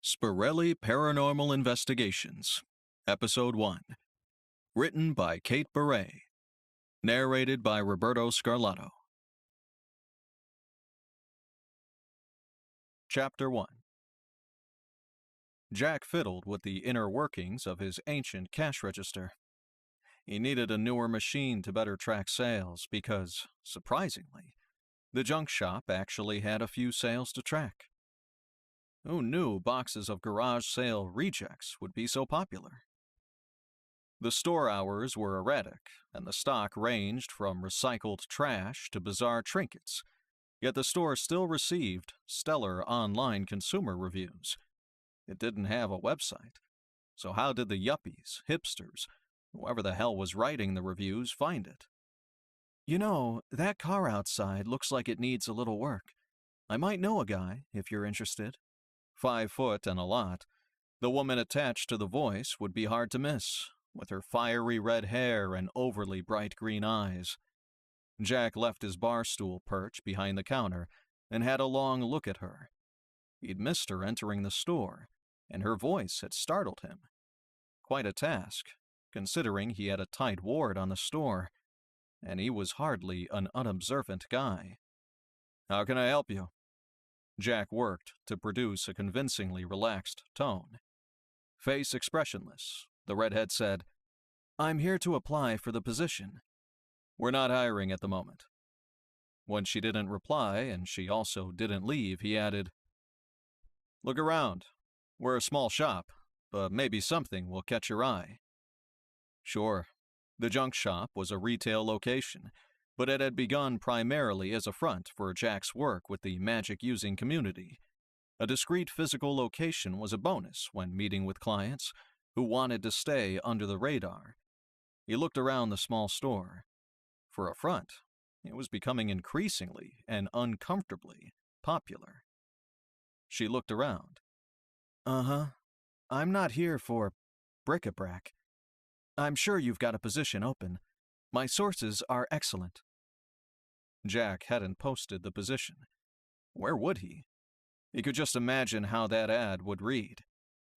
Spirelli Paranormal Investigations, Episode 1. Written by Kate Beret. Narrated by Roberto Scarlato. Chapter 1. Jack fiddled with the inner workings of his ancient cash register. He needed a newer machine to better track sales because, surprisingly, the junk shop actually had a few sales to track. Who knew boxes of garage sale rejects would be so popular? The store hours were erratic, and the stock ranged from recycled trash to bizarre trinkets, yet the store still received stellar online consumer reviews. It didn't have a website, so how did the yuppies, hipsters, whoever the hell was writing the reviews find it? You know, that car outside looks like it needs a little work. I might know a guy, if you're interested. 5 foot and a lot, the woman attached to the voice would be hard to miss, with her fiery red hair and overly bright green eyes. Jack left his bar stool perch behind the counter and had a long look at her. He'd missed her entering the store, and her voice had startled him. Quite a task, considering he had a tight ward on the store, and he was hardly an unobservant guy. "How can I help you?" Jack worked to produce a convincingly relaxed tone. Face expressionless, the redhead said, "I'm here to apply for the position." "We're not hiring at the moment." When she didn't reply and she also didn't leave, he added, "Look around. We're a small shop, but maybe something will catch your eye." Sure, the junk shop was a retail location, but it had begun primarily as a front for Jack's work with the magic-using community. A discrete physical location was a bonus when meeting with clients who wanted to stay under the radar. He looked around the small store. For a front, it was becoming increasingly and uncomfortably popular. She looked around. "Uh-huh. I'm not here for bric-a-brac. I'm sure you've got a position open. My sources are excellent." Jack hadn't posted the position. Where would he? He could just imagine how that ad would read.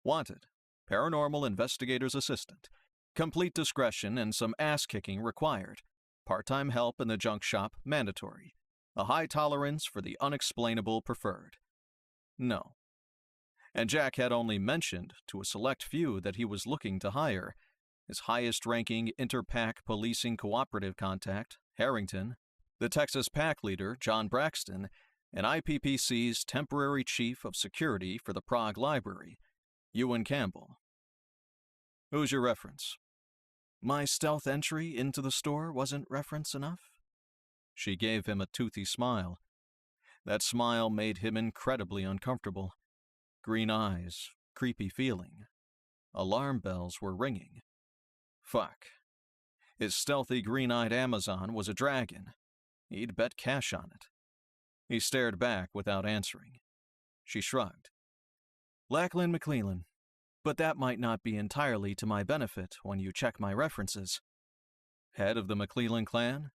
Wanted, paranormal investigator's assistant. Complete discretion and some ass-kicking required. Part-time help in the junk shop mandatory. A high tolerance for the unexplainable preferred. No. And Jack had only mentioned to a select few that he was looking to hire. His highest-ranking inter-pack policing cooperative contact, Harrington, the Texas pack leader, John Braxton, and IPPC's temporary chief of security for the Prague Library, Ewan Campbell. "Who's your reference?" "My stealth entry into the store wasn't reference enough?" She gave him a toothy smile. That smile made him incredibly uncomfortable. Green eyes, creepy feeling. Alarm bells were ringing. Fuck. His stealthy green-eyed Amazon was a dragon. He'd bet cash on it. He stared back without answering. She shrugged. "Lachlan McClellan, but that might not be entirely to my benefit when you check my references." Head of the McClellan clan?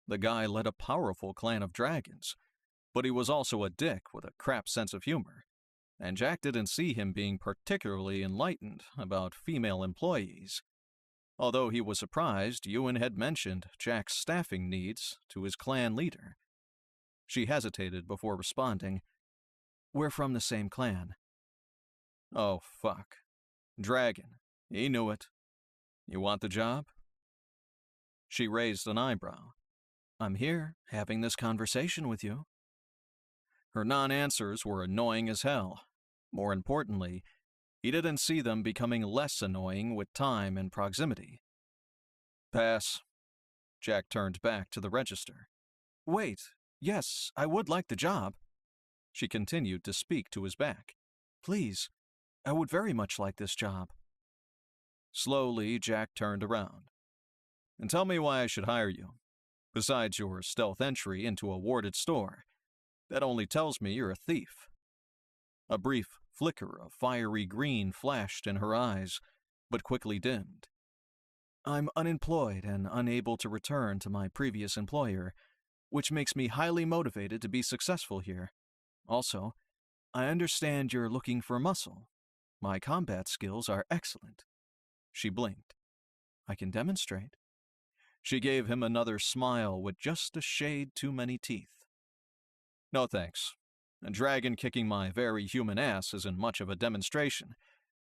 The guy led a powerful clan of dragons, but he was also a dick with a crap sense of humor, and Jack didn't see him being particularly enlightened about female employees. Although he was surprised Ewan had mentioned Jack's staffing needs to his clan leader. She hesitated before responding. "We're from the same clan." Oh, fuck. Dragon. He knew it. "You want the job?" She raised an eyebrow. "I'm here, having this conversation with you." Her non-answers were annoying as hell. More importantly, he didn't see them becoming less annoying with time and proximity. "Pass." Jack turned back to the register. "Wait, yes, I would like the job." She continued to speak to his back. "Please, I would very much like this job." Slowly, Jack turned around. "And tell me why I should hire you. Besides your stealth entry into a warded store, that only tells me you're a thief." A brief flicker of fiery green flashed in her eyes, but quickly dimmed. "I'm unemployed and unable to return to my previous employer, which makes me highly motivated to be successful here. Also, I understand you're looking for muscle. My combat skills are excellent. She blinked. I can demonstrate. She gave him another smile with just a shade too many teeth. No thanks. A dragon kicking my very human ass isn't much of a demonstration.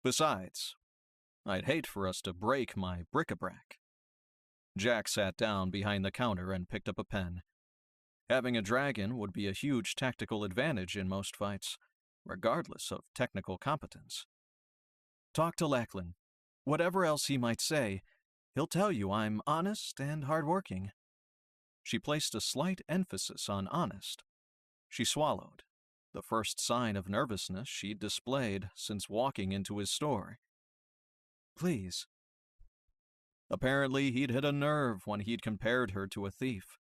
Besides, I'd hate for us to break my bric-a-brac. Jack sat down behind the counter and picked up a pen. Having a dragon would be a huge tactical advantage in most fights, regardless of technical competence. Talk to Lachlan. Whatever else he might say, he'll tell you I'm honest and hardworking. She placed a slight emphasis on honest. She swallowed, the first sign of nervousness she'd displayed since walking into his store. Please. Apparently, he'd hit a nerve when he'd compared her to a thief.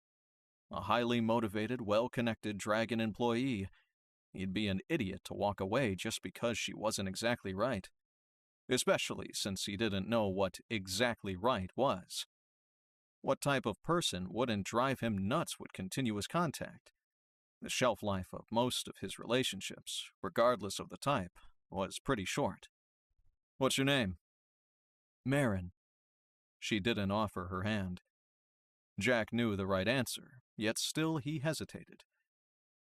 A highly motivated, well-connected dragon employee. He'd be an idiot to walk away just because she wasn't exactly right. Especially since he didn't know what exactly right was. What type of person wouldn't drive him nuts with continuous contact? The shelf life of most of his relationships, regardless of the type, was pretty short. What's your name? Marin. She didn't offer her hand. Jack knew the right answer, yet still he hesitated.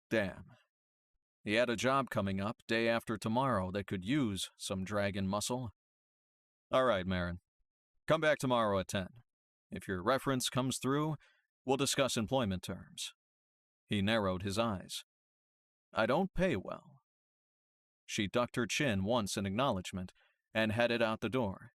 Damn. He had a job coming up day after tomorrow that could use some dragon muscle. All right, Marin. Come back tomorrow at 10. If your reference comes through, we'll discuss employment terms. He narrowed his eyes. I don't pay well. She ducked her chin once in acknowledgement and headed out the door.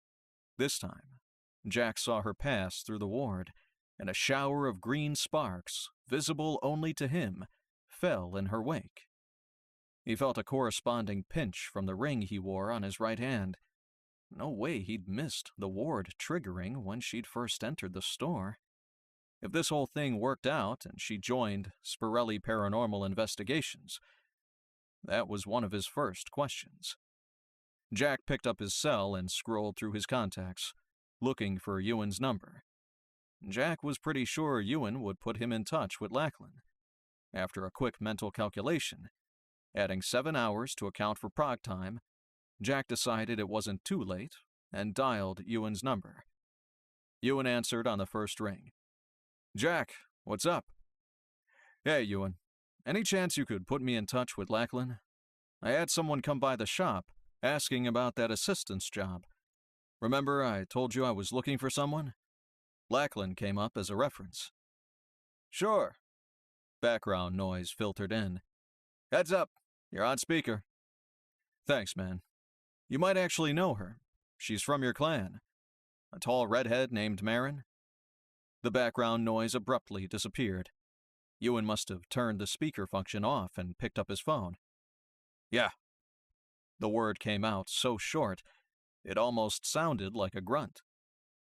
This time, Jack saw her pass through the ward, and a shower of green sparks, visible only to him, fell in her wake. He felt a corresponding pinch from the ring he wore on his right hand. No way he'd missed the ward triggering when she'd first entered the store. If this whole thing worked out and she joined Spirelli Paranormal Investigations, that was one of his first questions. Jack picked up his cell and scrolled through his contacts, looking for Ewan's number. Jack was pretty sure Ewan would put him in touch with Lachlan. After a quick mental calculation, adding 7 hours to account for prog time, Jack decided it wasn't too late and dialed Ewan's number. Ewan answered on the first ring. Jack, what's up? Hey, Ewan. Any chance you could put me in touch with Lachlan? I had someone come by the shop asking about that assistant's job. Remember I told you I was looking for someone? Lachlan came up as a reference. Sure. Background noise filtered in. Heads up, you're on speaker. Thanks, man. You might actually know her. She's from your clan. A tall redhead named Marin. The background noise abruptly disappeared. Ewan must have turned the speaker function off and picked up his phone. Yeah. The word came out so short, it almost sounded like a grunt.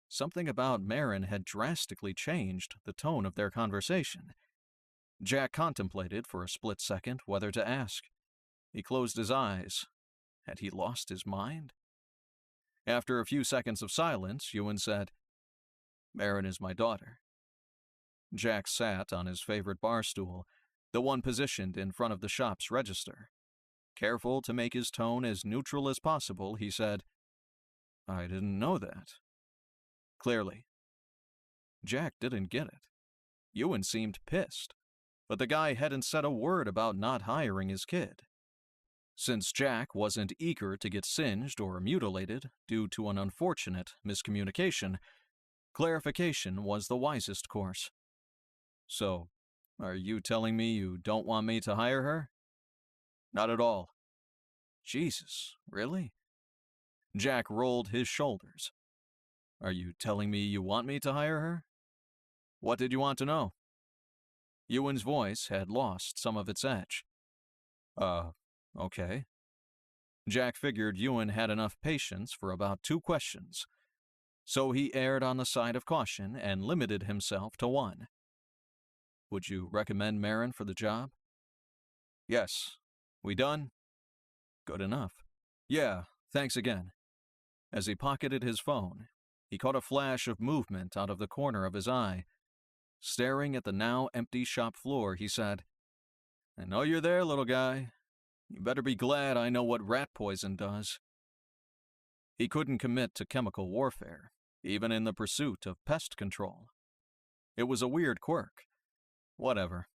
Something about Marin had drastically changed the tone of their conversation. Jack contemplated for a split second whether to ask. He closed his eyes. Had he lost his mind? After a few seconds of silence, Ewan said, Marin is my daughter. Jack sat on his favorite bar stool, the one positioned in front of the shop's register. Careful to make his tone as neutral as possible, he said, I didn't know that. Clearly. Jack didn't get it. Ewan seemed pissed, but the guy hadn't said a word about not hiring his kid. Since Jack wasn't eager to get singed or mutilated due to an unfortunate miscommunication, clarification was the wisest course. So, are you telling me you don't want me to hire her? Not at all. Jesus, really? Jack rolled his shoulders. Are you telling me you want me to hire her? What did you want to know? Ewan's voice had lost some of its edge. Okay. Jack figured Ewan had enough patience for about 2 questions, so he erred on the side of caution and limited himself to 1. Would you recommend Marin for the job? Yes. We done? Good enough. Yeah, thanks again. As he pocketed his phone, he caught a flash of movement out of the corner of his eye. Staring at the now empty shop floor, he said, I know you're there, little guy. You better be glad I know what rat poison does. He couldn't commit to chemical warfare, even in the pursuit of pest control. It was a weird quirk. Whatever.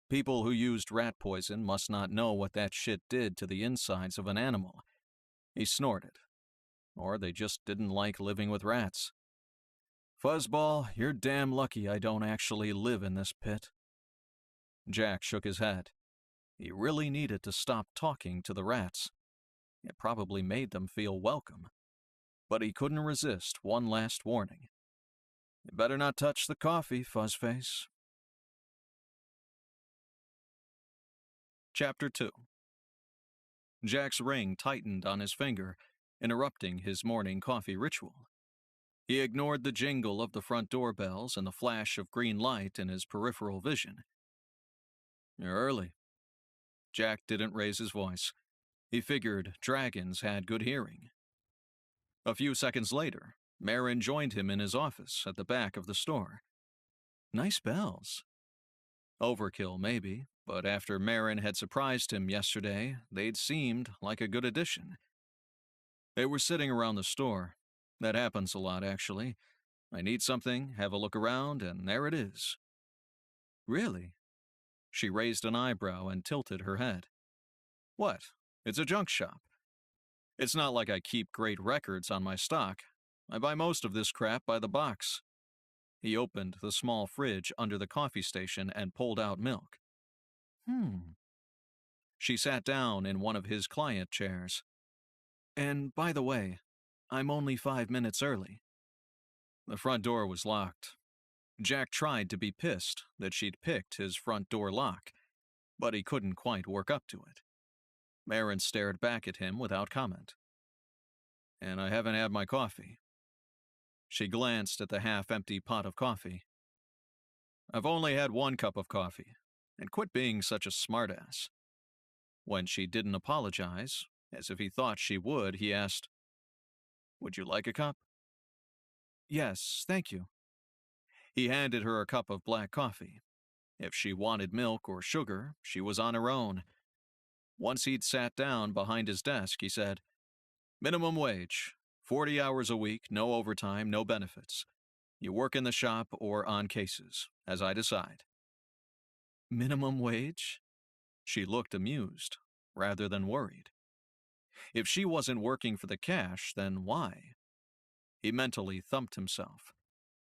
People who used rat poison must not know what that shit did to the insides of an animal. He snorted. Or they just didn't like living with rats. Fuzzball, you're damn lucky I don't actually live in this pit. Jack shook his head. He really needed to stop talking to the rats. It probably made them feel welcome. But he couldn't resist one last warning. You better not touch the coffee, Fuzzface. Chapter 2. Jack's ring tightened on his finger, interrupting his morning coffee ritual. He ignored the jingle of the front doorbells and the flash of green light in his peripheral vision. You're early. Jack didn't raise his voice. He figured dragons had good hearing. A few seconds later, Marin joined him in his office at the back of the store. Nice bells. Overkill, maybe, but after Marin had surprised him yesterday, they'd seemed like a good addition. They were sitting around the store. That happens a lot, actually. I need something, have a look around, and there it is. Really? She raised an eyebrow and tilted her head. What? It's a junk shop. It's not like I keep great records on my stock. I buy most of this crap by the box. He opened the small fridge under the coffee station and pulled out milk. She sat down in one of his client chairs. And by the way, I'm only 5 minutes early. The front door was locked. Jack tried to be pissed that she'd picked his front door lock, but he couldn't quite work up to it. Marin stared back at him without comment. And I haven't had my coffee. She glanced at the half-empty pot of coffee. I've only had 1 cup of coffee, and quit being such a smartass. When she didn't apologize, as if he thought she would, he asked, Would you like a cup? Yes, thank you. He handed her a cup of black coffee. If she wanted milk or sugar, she was on her own. Once he'd sat down behind his desk, he said, Minimum wage, 40 hours a week, no overtime, no benefits. You work in the shop or on cases, as I decide. Minimum wage? She looked amused, rather than worried. If she wasn't working for the cash, then why? He mentally thumped himself.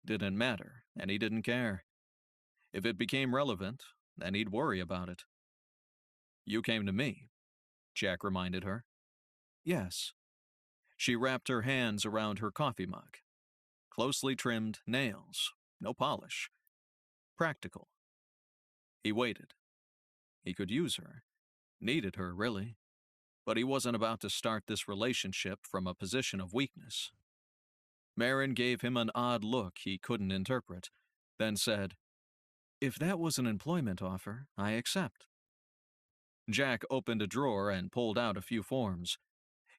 Didn't matter, and he didn't care. If it became relevant, then he'd worry about it. You came to me, Jack reminded her. Yes. She wrapped her hands around her coffee mug. Closely trimmed nails, no polish. Practical. He waited. He could use her. Needed her, really. But he wasn't about to start this relationship from a position of weakness. Marin gave him an odd look he couldn't interpret, then said, If that was an employment offer, I accept. Jack opened a drawer and pulled out a few forms.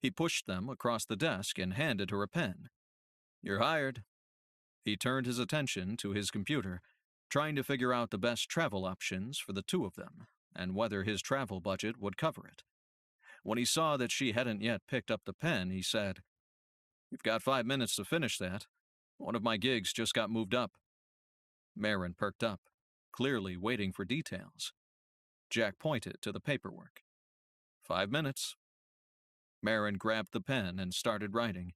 He pushed them across the desk and handed her a pen. You're hired. He turned his attention to his computer, trying to figure out the best travel options for the two of them, and whether his travel budget would cover it. When he saw that she hadn't yet picked up the pen, he said, You've got 5 minutes to finish that. One of my gigs just got moved up. Marin perked up, clearly waiting for details. Jack pointed to the paperwork. 5 minutes. Marin grabbed the pen and started writing.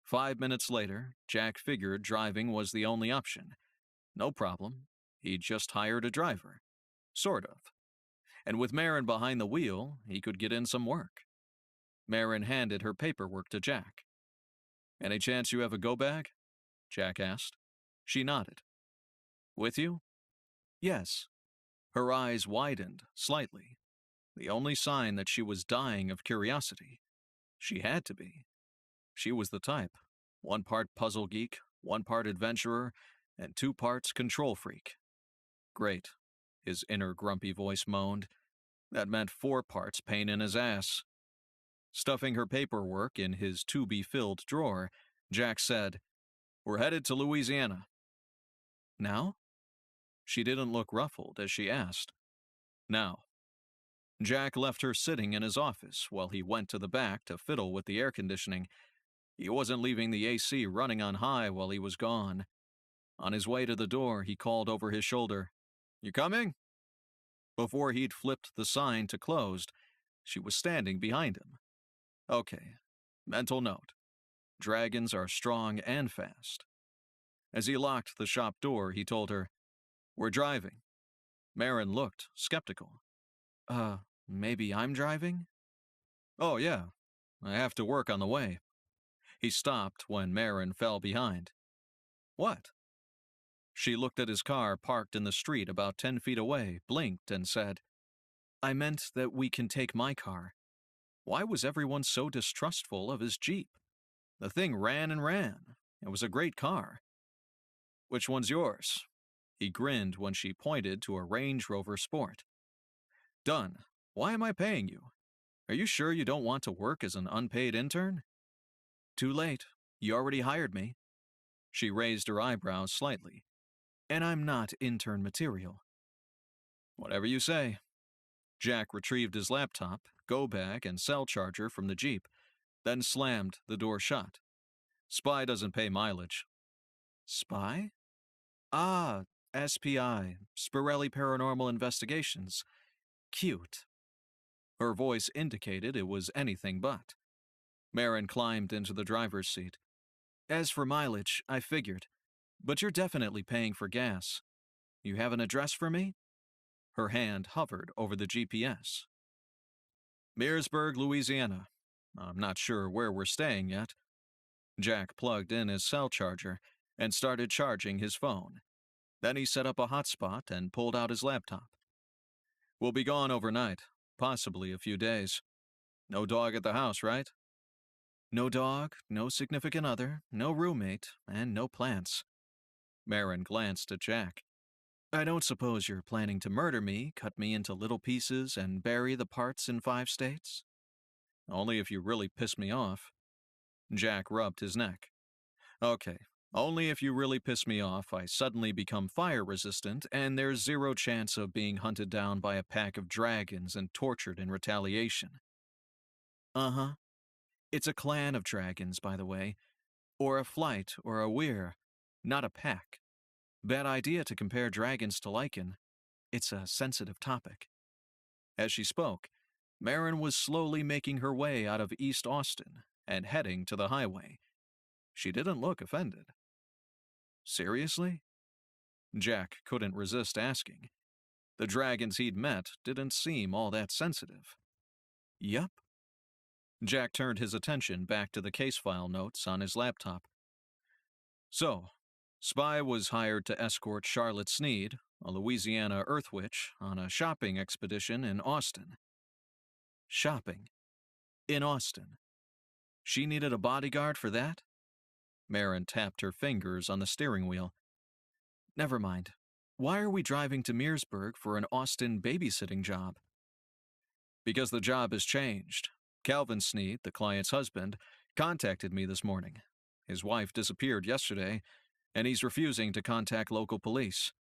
5 minutes later, Jack figured driving was the only option. No problem. He'd just hired a driver. Sort of. And with Marin behind the wheel, he could get in some work. Marin handed her paperwork to Jack. Any chance you have a go-bag? Jack asked. She nodded. With you? Yes. Her eyes widened slightly, the only sign that she was dying of curiosity. She had to be. She was the type. 1 part puzzle geek, 1 part adventurer, and 2 parts control freak. Great, his inner grumpy voice moaned. That meant 4 parts pain in his ass. Stuffing her paperwork in his to-be-filled drawer, Jack said, We're headed to Louisiana. Now? She didn't look ruffled as she asked. Now. Jack left her sitting in his office while he went to the back to fiddle with the air conditioning. He wasn't leaving the AC running on high while he was gone. On his way to the door, he called over his shoulder, "You coming?" Before he'd flipped the sign to closed, she was standing behind him. Okay, mental note. Dragons are strong and fast. As he locked the shop door, he told her, "We're driving." Marin looked skeptical. Maybe I'm driving?" "Oh, yeah. I have to work on the way." He stopped when Marin fell behind. "What?" She looked at his car parked in the street about 10 feet away, blinked, and said, "I meant that we can take my car." Why was everyone so distrustful of his Jeep? The thing ran and ran. It was a great car. "Which one's yours?" He grinned when she pointed to a Range Rover Sport. "Done. Why am I paying you? Are you sure you don't want to work as an unpaid intern?" "Too late. You already hired me." She raised her eyebrows slightly. "And I'm not intern material." "Whatever you say." Jack retrieved his laptop, go bag, and cell charger from the Jeep, then slammed the door shut. "Spy doesn't pay mileage." "Spy?" "Ah, SPI, Spirelli Paranormal Investigations. Cute." Her voice indicated it was anything but. Marin climbed into the driver's seat. "As for mileage, I figured. But you're definitely paying for gas. You have an address for me?" Her hand hovered over the GPS. "Mearsburg, Louisiana. I'm not sure where we're staying yet." Jack plugged in his cell charger and started charging his phone. Then he set up a hotspot and pulled out his laptop. "We'll be gone overnight, possibly a few days. No dog at the house, right?" "No dog, no significant other, no roommate, and no plants." Marin glanced at Jack. "I don't suppose you're planning to murder me, cut me into little pieces, and bury the parts in 5 states?" "Only if you really piss me off." Jack rubbed his neck. "Okay, only if you really piss me off, I suddenly become fire resistant, and there's zero chance of being hunted down by a pack of dragons and tortured in retaliation." "Uh-huh. It's a clan of dragons, by the way. Or a flight, or a weir, not a pack. Bad idea to compare dragons to lichen. It's a sensitive topic." As she spoke, Marin was slowly making her way out of East Austin and heading to the highway. She didn't look offended. "Seriously?" Jack couldn't resist asking. The dragons he'd met didn't seem all that sensitive. "Yup." Jack turned his attention back to the case file notes on his laptop. "So, Spy was hired to escort Charlotte Sneed, a Louisiana earth witch, on a shopping expedition in Austin." "Shopping? In Austin? She needed a bodyguard for that?" Marin tapped her fingers on the steering wheel. "Never mind. Why are we driving to Mearsburg for an Austin babysitting job?" "Because the job has changed. Calvin Sneed, the client's husband, contacted me this morning. His wife disappeared yesterday, and he's refusing to contact local police.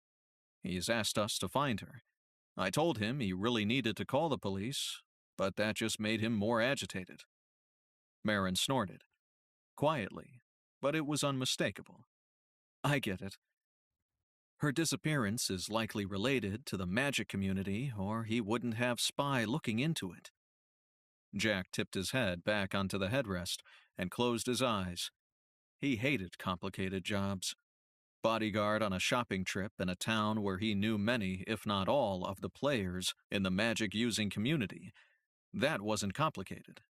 He's asked us to find her. I told him he really needed to call the police, but that just made him more agitated." Marin snorted. Quietly, but it was unmistakable. "I get it. Her disappearance is likely related to the magic community, or he wouldn't have Spy looking into it." Jack tipped his head back onto the headrest and closed his eyes. He hated complicated jobs. Bodyguard on a shopping trip in a town where he knew many, if not all, of the players in the magic-using community. That wasn't complicated.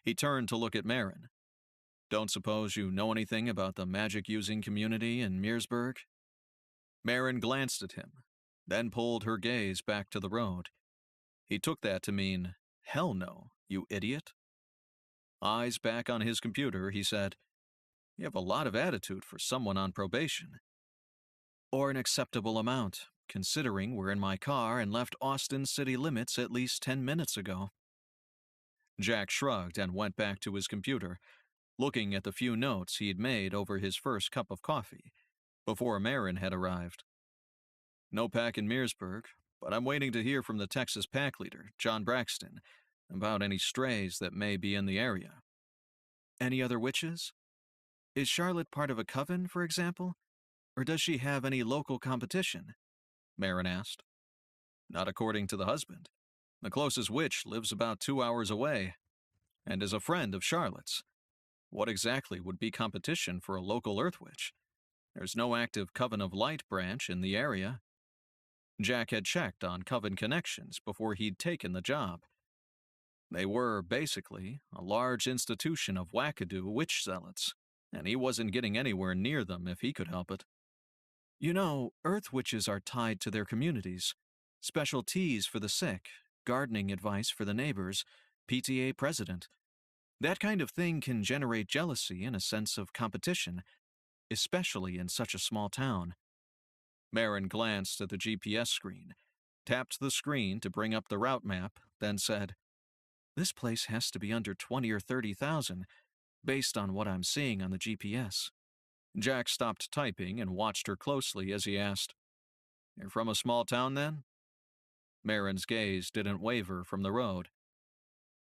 He turned to look at Marin. "Don't suppose you know anything about the magic-using community in Mearsburg?" Marin glanced at him, then pulled her gaze back to the road. He took that to mean, "Hell no, you idiot." Eyes back on his computer, he said, "You have a lot of attitude for someone on probation." "Or an acceptable amount, considering we're in my car and left Austin city limits at least 10 minutes ago." Jack shrugged and went back to his computer, looking at the few notes he'd made over his first cup of coffee, before Marin had arrived. "No pack in Mearsburg, but I'm waiting to hear from the Texas pack leader, John Braxton, about any strays that may be in the area. Any other witches? Is Charlotte part of a coven, for example? Or does she have any local competition? Marin asked. Not according to the husband. The closest witch lives about 2 hours away, and is a friend of Charlotte's. What exactly would be competition for a local Earth Witch? There's no active Coven of Light branch in the area. Jack had checked on Coven connections before he'd taken the job. They were, basically, a large institution of wackadoo witch zealots, and he wasn't getting anywhere near them if he could help it. You know, Earth Witches are tied to their communities. Special teas for the sick, gardening advice for the neighbors, PTA president. That kind of thing can generate jealousy and a sense of competition, especially in such a small town. Marin glanced at the GPS screen, tapped the screen to bring up the route map, then said, This place has to be under 20 or 30,000, based on what I'm seeing on the GPS. Jack stopped typing and watched her closely as he asked, You're from a small town, then? Marin's gaze didn't waver from the road.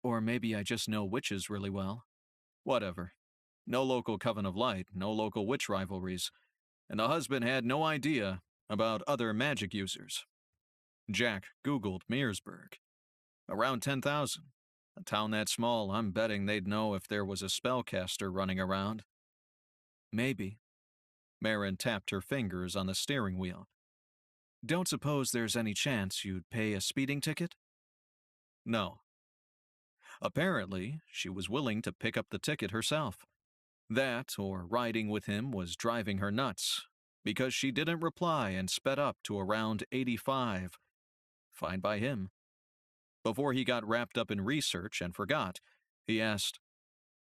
Or maybe I just know witches really well. Whatever. No local Coven of Light, no local witch rivalries, and the husband had no idea about other magic users. Jack Googled Mearsburg. Around 10,000. A town that small, I'm betting they'd know if there was a spellcaster running around. Maybe. Marin tapped her fingers on the steering wheel. Don't suppose there's any chance you'd pay a speeding ticket? No. Apparently, she was willing to pick up the ticket herself. That, or riding with him, was driving her nuts, because she didn't reply and sped up to around 85. Fine by him. Before he got wrapped up in research and forgot, he asked,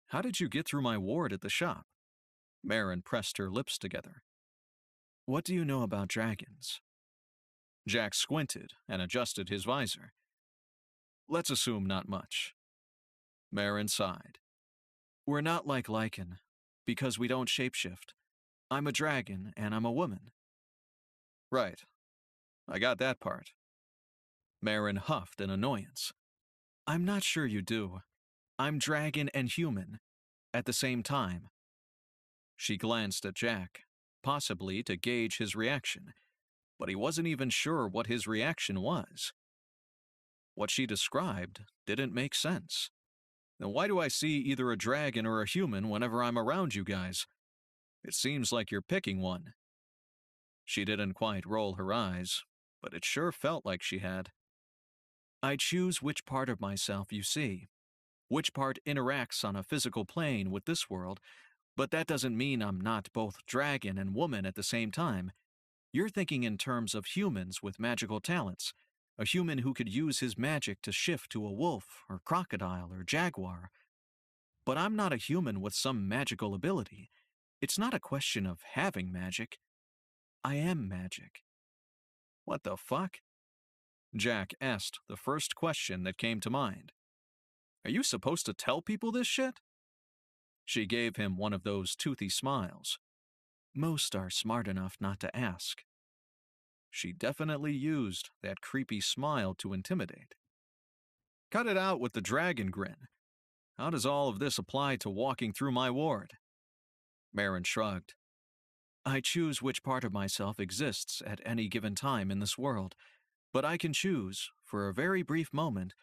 How did you get through my ward at the shop? Marin pressed her lips together. What do you know about dragons? Jack squinted and adjusted his visor. Let's assume not much. Marin sighed. We're not like Lycan, because we don't shapeshift. I'm a dragon and I'm a woman. Right. I got that part. Marin huffed in annoyance. I'm not sure you do. I'm dragon and human, at the same time. She glanced at Jack, possibly to gauge his reaction, but he wasn't even sure what his reaction was. What she described didn't make sense. Then why do I see either a dragon or a human whenever I'm around you guys? It seems like you're picking one. She didn't quite roll her eyes, but it sure felt like she had. I choose which part of myself you see, which part interacts on a physical plane with this world, but that doesn't mean I'm not both dragon and woman at the same time. You're thinking in terms of humans with magical talents, a human who could use his magic to shift to a wolf or crocodile or jaguar. But I'm not a human with some magical ability. It's not a question of having magic. I am magic. What the fuck? Jack asked the first question that came to mind. Are you supposed to tell people this shit? She gave him one of those toothy smiles. Most are smart enough not to ask. She definitely used that creepy smile to intimidate. Cut it out with the dragon grin. How does all of this apply to walking through my ward? Marin shrugged. I choose which part of myself exists at any given time in this world, but I can choose, for a very brief moment,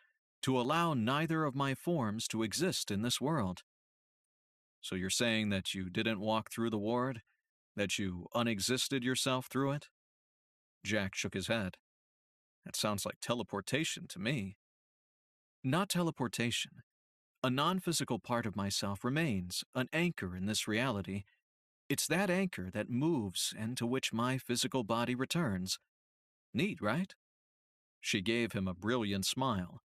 to allow neither of my forms to exist in this world. So you're saying that you didn't walk through the ward? That you unexisted yourself through it? Jack shook his head. That sounds like teleportation to me. Not teleportation. A non-physical part of myself remains, an anchor in this reality. It's that anchor that moves and to which my physical body returns. Neat, right? She gave him a brilliant smile.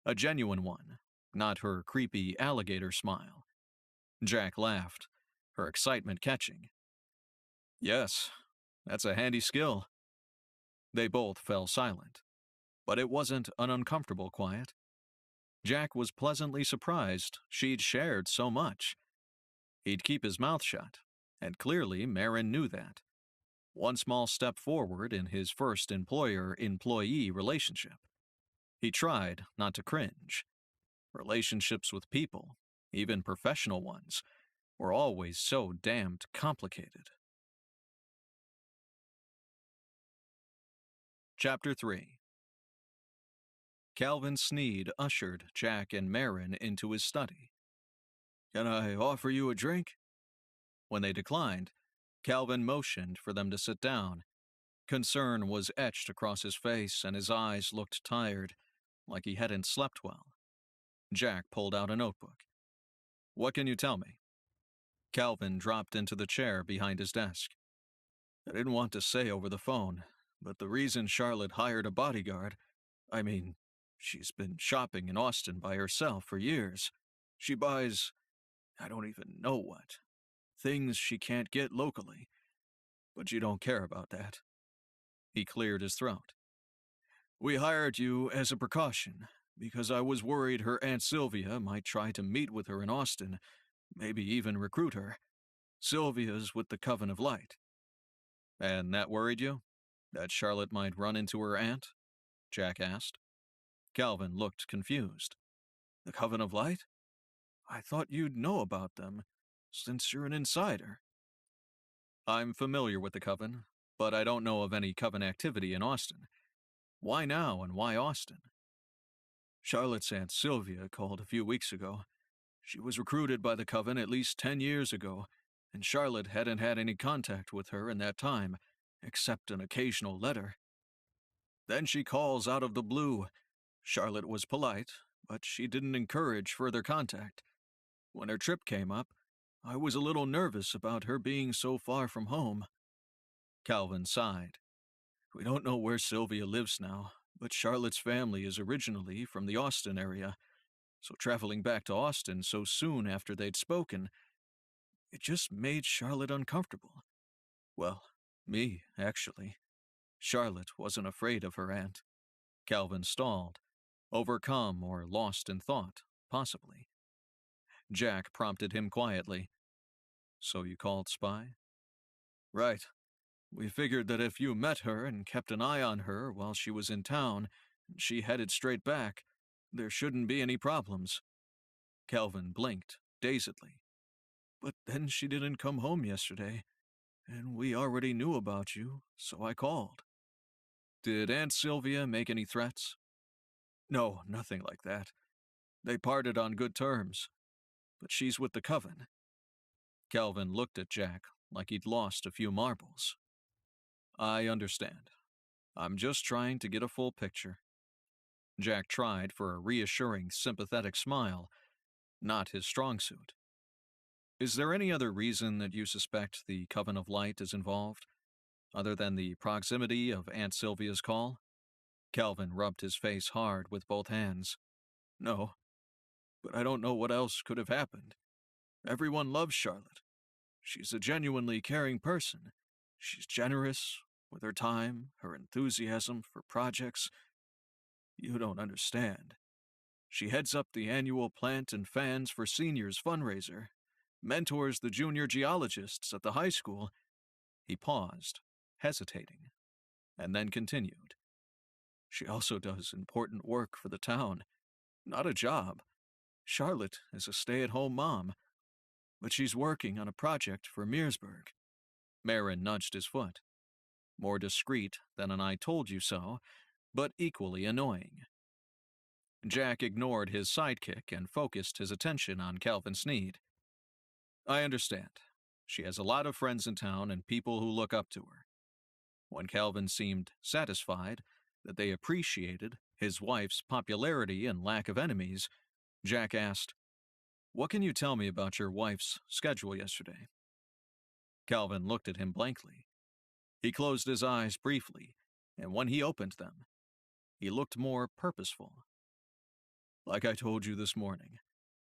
A genuine one, not her creepy alligator smile. Jack laughed, her excitement catching. Yes, that's a handy skill. They both fell silent, but it wasn't an uncomfortable quiet. Jack was pleasantly surprised she'd shared so much. He'd keep his mouth shut, and clearly Marin knew that. One small step forward in his first employer-employee relationship. He tried not to cringe. Relationships with people, even professional ones, were always so damned complicated. Chapter 3. Calvin Sneed ushered Jack and Marin into his study. "Can I offer you a drink?" When they declined, Calvin motioned for them to sit down. Concern was etched across his face, and his eyes looked tired, like he hadn't slept well. Jack pulled out a notebook. "What can you tell me?" Calvin dropped into the chair behind his desk. "I didn't want to say over the phone, but the reason Charlotte hired a bodyguard, I mean, she's been shopping in Austin by herself for years. She buys, I don't even know what, things she can't get locally. But you don't care about that." He cleared his throat. "We hired you as a precaution, because I was worried her Aunt Sylvia might try to meet with her in Austin, maybe even recruit her. Sylvia's with the Coven of Light." "And that worried you? That Charlotte might run into her aunt?" Jack asked. Calvin looked confused. "The Coven of Light? I thought you'd know about them, since you're an insider." "I'm familiar with the Coven, but I don't know of any Coven activity in Austin. Why now, and why Austin?" "Charlotte's Aunt Sylvia called a few weeks ago. She was recruited by the Coven at least 10 years ago, and Charlotte hadn't had any contact with her in that time, except an occasional letter. Then she calls out of the blue. Charlotte was polite, but she didn't encourage further contact. When her trip came up, I was a little nervous about her being so far from home." Calvin sighed. "We don't know where Sylvia lives now, but Charlotte's family is originally from the Austin area, so traveling back to Austin so soon after they'd spoken, it just made Charlotte uncomfortable. Well, me, actually. Charlotte wasn't afraid of her aunt." Calvin stalled, overcome or lost in thought, possibly. Jack prompted him quietly. "So you called Spy?" "Right. We figured that if you met her and kept an eye on her while she was in town, and she headed straight back, there shouldn't be any problems." Calvin blinked, dazedly. "But then she didn't come home yesterday, and we already knew about you, so I called." "Did Aunt Sylvia make any threats?" "No, nothing like that. They parted on good terms. But she's with the Coven." Calvin looked at Jack like he'd lost a few marbles. "I understand. I'm just trying to get a full picture." Jack tried for a reassuring, sympathetic smile, not his strong suit. "Is there any other reason that you suspect the Coven of Light is involved, other than the proximity of Aunt Sylvia's call?" Calvin rubbed his face hard with both hands. "No, but I don't know what else could have happened. Everyone loves Charlotte. She's a genuinely caring person. She's generous with her time, her enthusiasm for projects. You don't understand. She heads up the annual Plant and Fans for Seniors fundraiser, mentors the junior geologists at the high school." He paused, hesitating, and then continued. "She also does important work for the town. Not a job. Charlotte is a stay-at-home mom, but she's working on a project for Mearsburg." Marin nudged his foot. More discreet than an "I told you so," but equally annoying. Jack ignored his sidekick and focused his attention on Calvin Sneed. "I understand. She has a lot of friends in town and people who look up to her." When Calvin seemed satisfied that they appreciated his wife's popularity and lack of enemies, Jack asked, "What can you tell me about your wife's schedule yesterday?" Calvin looked at him blankly. He closed his eyes briefly, and when he opened them, he looked more purposeful. "Like I told you this morning,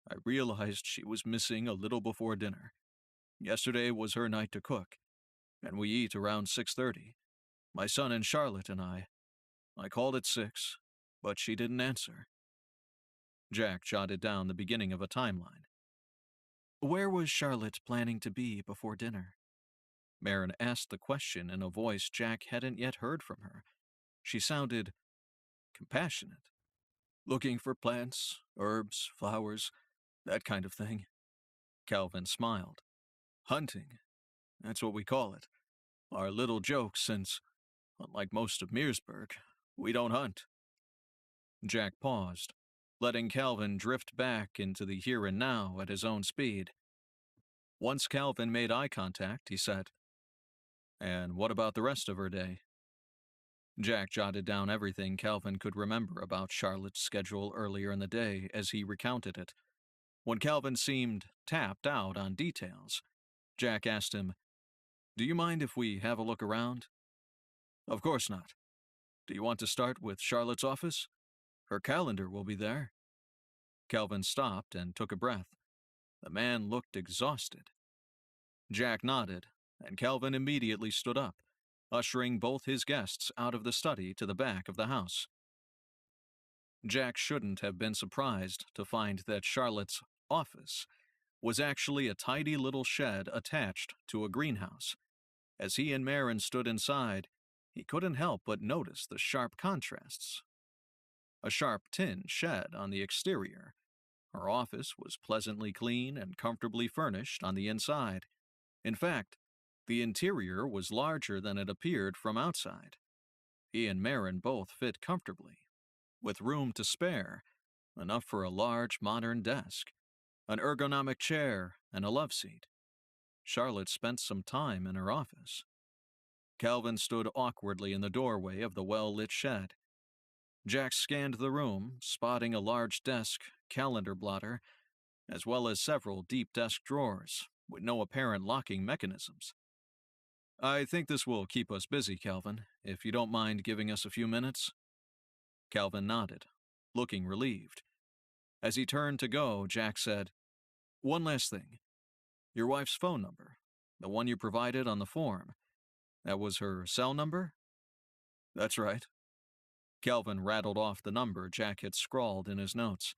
I realized she was missing a little before dinner. Yesterday was her night to cook, and we eat around 6:30. My son and Charlotte and I. I called at 6, but she didn't answer." Jack jotted down the beginning of a timeline. "Where was Charlotte planning to be before dinner?" Marin asked the question in a voice Jack hadn't yet heard from her. She sounded compassionate. Looking for plants, herbs, flowers, that kind of thing. Calvin smiled. Hunting. That's what we call it. Our little joke since, unlike most of Mearsburg, we don't hunt. Jack paused, letting Calvin drift back into the here and now at his own speed. Once Calvin made eye contact, he said, "And what about the rest of her day?" Jack jotted down everything Calvin could remember about Charlotte's schedule earlier in the day as he recounted it. When Calvin seemed tapped out on details, Jack asked him, "Do you mind if we have a look around?" "Of course not. Do you want to start with Charlotte's office? Her calendar will be there." Calvin stopped and took a breath. The man looked exhausted. Jack nodded, and Calvin immediately stood up, ushering both his guests out of the study to the back of the house. Jack shouldn't have been surprised to find that Charlotte's office was actually a tidy little shed attached to a greenhouse. As he and Marin stood inside, he couldn't help but notice the sharp contrasts. A sharp tin shed on the exterior. Her office was pleasantly clean and comfortably furnished on the inside. In fact, the interior was larger than it appeared from outside. He and Marin both fit comfortably, with room to spare, enough for a large modern desk, an ergonomic chair, and a love seat. Charlotte spent some time in her office. Calvin stood awkwardly in the doorway of the well-lit shed. Jack scanned the room, spotting a large desk, calendar blotter, as well as several deep desk drawers, with no apparent locking mechanisms. "I think this will keep us busy, Calvin, if you don't mind giving us a few minutes." Calvin nodded, looking relieved. As he turned to go, Jack said, "One last thing. Your wife's phone number, the one you provided on the form, that was her cell number?" "That's right." Calvin rattled off the number Jack had scrawled in his notes.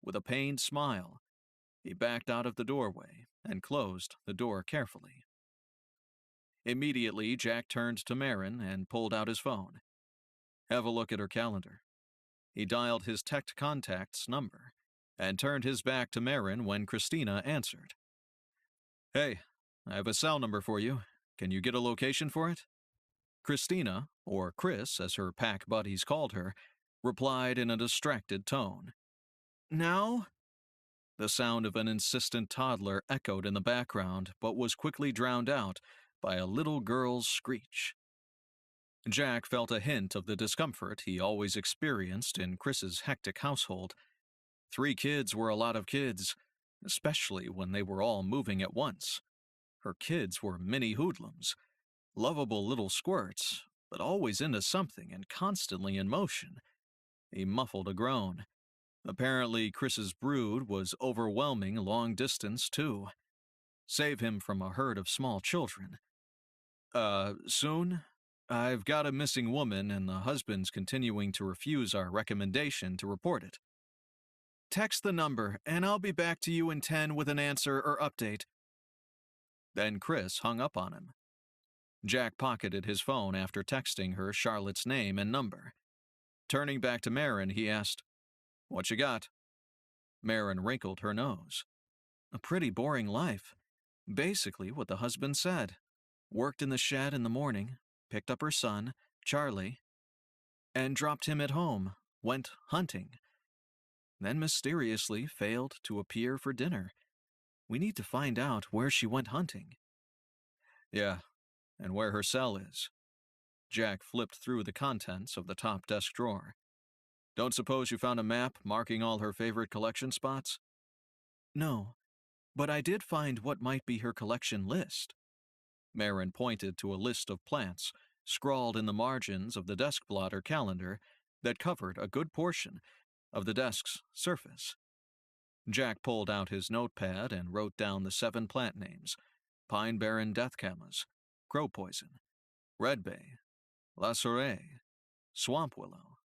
With a pained smile, he backed out of the doorway and closed the door carefully. Immediately, Jack turned to Marin and pulled out his phone. "Have a look at her calendar." He dialed his tech contact's number and turned his back to Marin when Christina answered. "Hey, I have a cell number for you. Can you get a location for it?" Christina, or Chris as her pack buddies called her, replied in a distracted tone. "Now?" The sound of an insistent toddler echoed in the background, but was quickly drowned out by a little girl's screech. Jack felt a hint of the discomfort he always experienced in Chris's hectic household. 3 kids were a lot of kids, especially when they were all moving at once. Her kids were mini hoodlums, lovable little squirts, but always into something and constantly in motion. He muffled a groan. Apparently, Chris's brood was overwhelming long distance, too. Save him from a herd of small children. Soon? I've got a missing woman and the husband's continuing to refuse our recommendation to report it." "Text the number, and I'll be back to you in 10 with an answer or update." Then Chris hung up on him. Jack pocketed his phone after texting her Charlotte's name and number. Turning back to Marin, he asked, "What you got?" Marin wrinkled her nose. "A pretty boring life. Basically what the husband said. Worked in the shed in the morning, picked up her son, Charlie, and dropped him at home, went hunting. Then mysteriously failed to appear for dinner. We need to find out where she went hunting." "Yeah, and where her cell is." Jack flipped through the contents of the top desk drawer. "Don't suppose you found a map marking all her favorite collection spots?" "No, but I did find what might be her collection list." Marin pointed to a list of plants scrawled in the margins of the desk blotter calendar that covered a good portion of the desk's surface. Jack pulled out his notepad and wrote down the 7 plant names: pine barren deathcamas, crow poison, red bay, lassoret, swamp willow,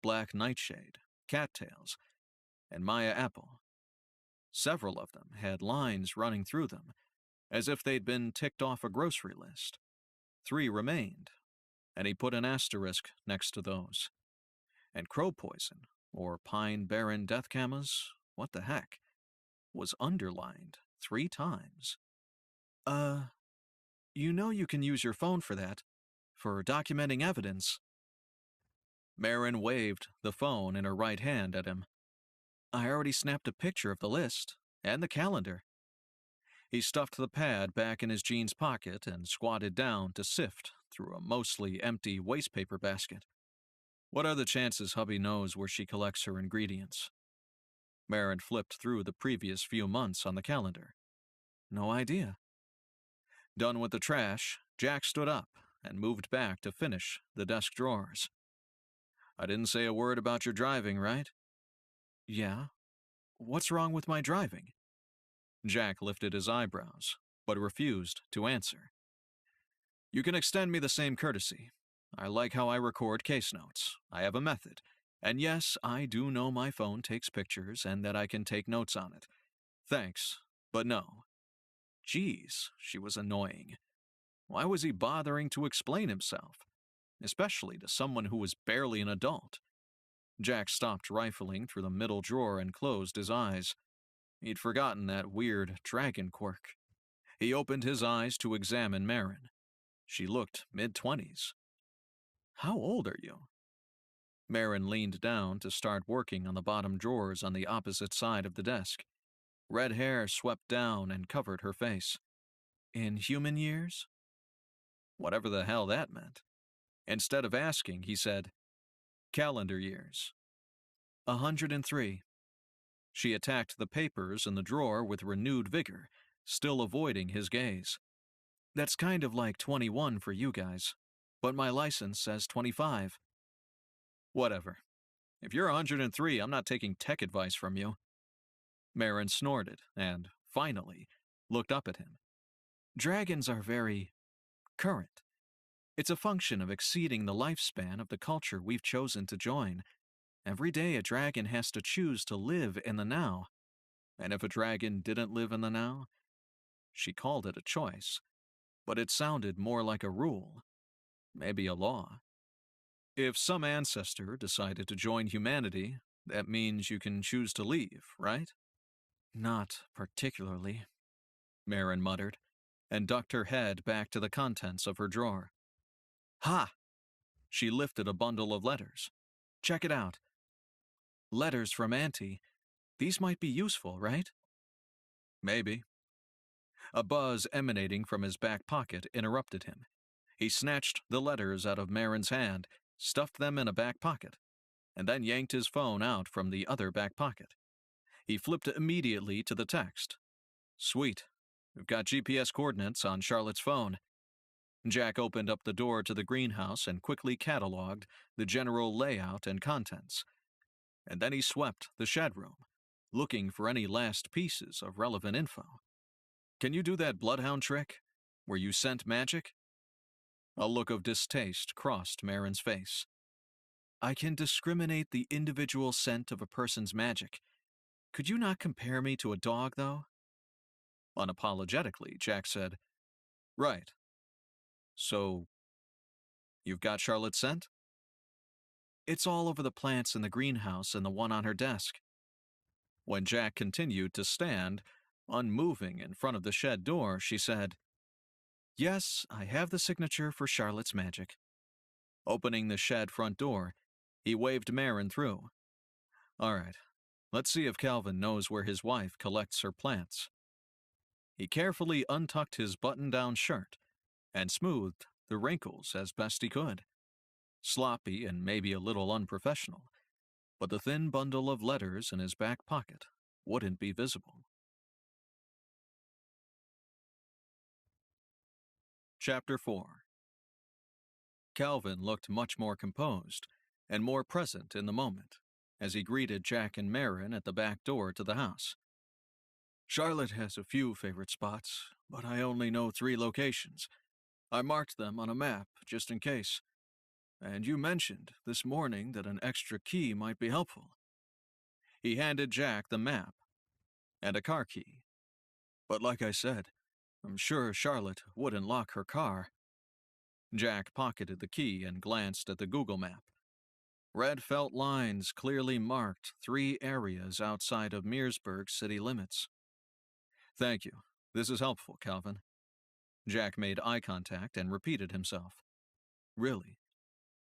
black nightshade, cattails, and Maya apple. Several of them had lines running through them, as if they'd been ticked off a grocery list. 3 remained, and he put an asterisk next to those. And crow poison, or pine barren death camas, what the heck, was underlined 3 times. You know you can use your phone for that, for documenting evidence. Marin waved the phone in her right hand at him. I already snapped a picture of the list, and the calendar. He stuffed the pad back in his jeans pocket and squatted down to sift through a mostly empty wastepaper basket. What are the chances hubby knows where she collects her ingredients? Marin flipped through the previous few months on the calendar. No idea. Done with the trash, Jack stood up and moved back to finish the desk drawers. I didn't say a word about your driving, right? Yeah. What's wrong with my driving? Jack lifted his eyebrows, but refused to answer. You can extend me the same courtesy. I like how I record case notes. I have a method. And yes, I do know my phone takes pictures and that I can take notes on it. Thanks, but no. Geez, she was annoying. Why was he bothering to explain himself? Especially to someone who was barely an adult. Jack stopped rifling through the middle drawer and closed his eyes. He'd forgotten that weird dragon quirk. He opened his eyes to examine Marin. She looked mid-20s. How old are you? Marin leaned down to start working on the bottom drawers on the opposite side of the desk. Red hair swept down and covered her face. In human years? Whatever the hell that meant. Instead of asking, he said, calendar years. 103. She attacked the papers in the drawer with renewed vigor, still avoiding his gaze. That's kind of like 21 for you guys, but my license says 25. Whatever. If you're 103, I'm not taking tech advice from you. Marin snorted and, finally, looked up at him. Dragons are very current. It's a function of exceeding the lifespan of the culture we've chosen to join. Every day a dragon has to choose to live in the now. And if a dragon didn't live in the now, she called it a choice. But it sounded more like a rule, maybe a law. If some ancestor decided to join humanity, that means you can choose to leave, right? Not particularly, Marin muttered, and ducked her head back to the contents of her drawer. Ha! She lifted a bundle of letters. Check it out. Letters from Auntie. These might be useful, right? Maybe. A buzz emanating from his back pocket interrupted him. He snatched the letters out of Marin's hand, stuffed them in a back pocket, and then yanked his phone out from the other back pocket. He flipped immediately to the text. Sweet. We've got GPS coordinates on Charlotte's phone. Jack opened up the door to the greenhouse and quickly cataloged the general layout and contents. And then he swept the shed room, looking for any last pieces of relevant info. Can you do that bloodhound trick, where you scent magic? A look of distaste crossed Marin's face. I can discriminate the individual scent of a person's magic. Could you not compare me to a dog, though? Unapologetically, Jack said, Right. So, you've got Charlotte's scent? It's all over the plants in the greenhouse and the one on her desk. When Jack continued to stand, unmoving in front of the shed door, she said, Yes, I have the signature for Charlotte's magic. Opening the shed front door, he waved Marin through. All right, let's see if Calvin knows where his wife collects her plants. He carefully untucked his button-down shirt and smoothed the wrinkles as best he could. Sloppy and maybe a little unprofessional, but the thin bundle of letters in his back pocket wouldn't be visible. Chapter 4. Calvin looked much more composed and more present in the moment as he greeted Jack and Marin at the back door to the house. Charlotte has a few favorite spots, but I only know 3 locations. I marked them on a map, just in case. And you mentioned this morning that an extra key might be helpful. He handed Jack the map and a car key. But like I said, I'm sure Charlotte wouldn't lock her car. Jack pocketed the key and glanced at the Google map. Red felt lines clearly marked 3 areas outside of Mearsburg city limits. Thank you. This is helpful, Calvin. Jack made eye contact and repeated himself. Really?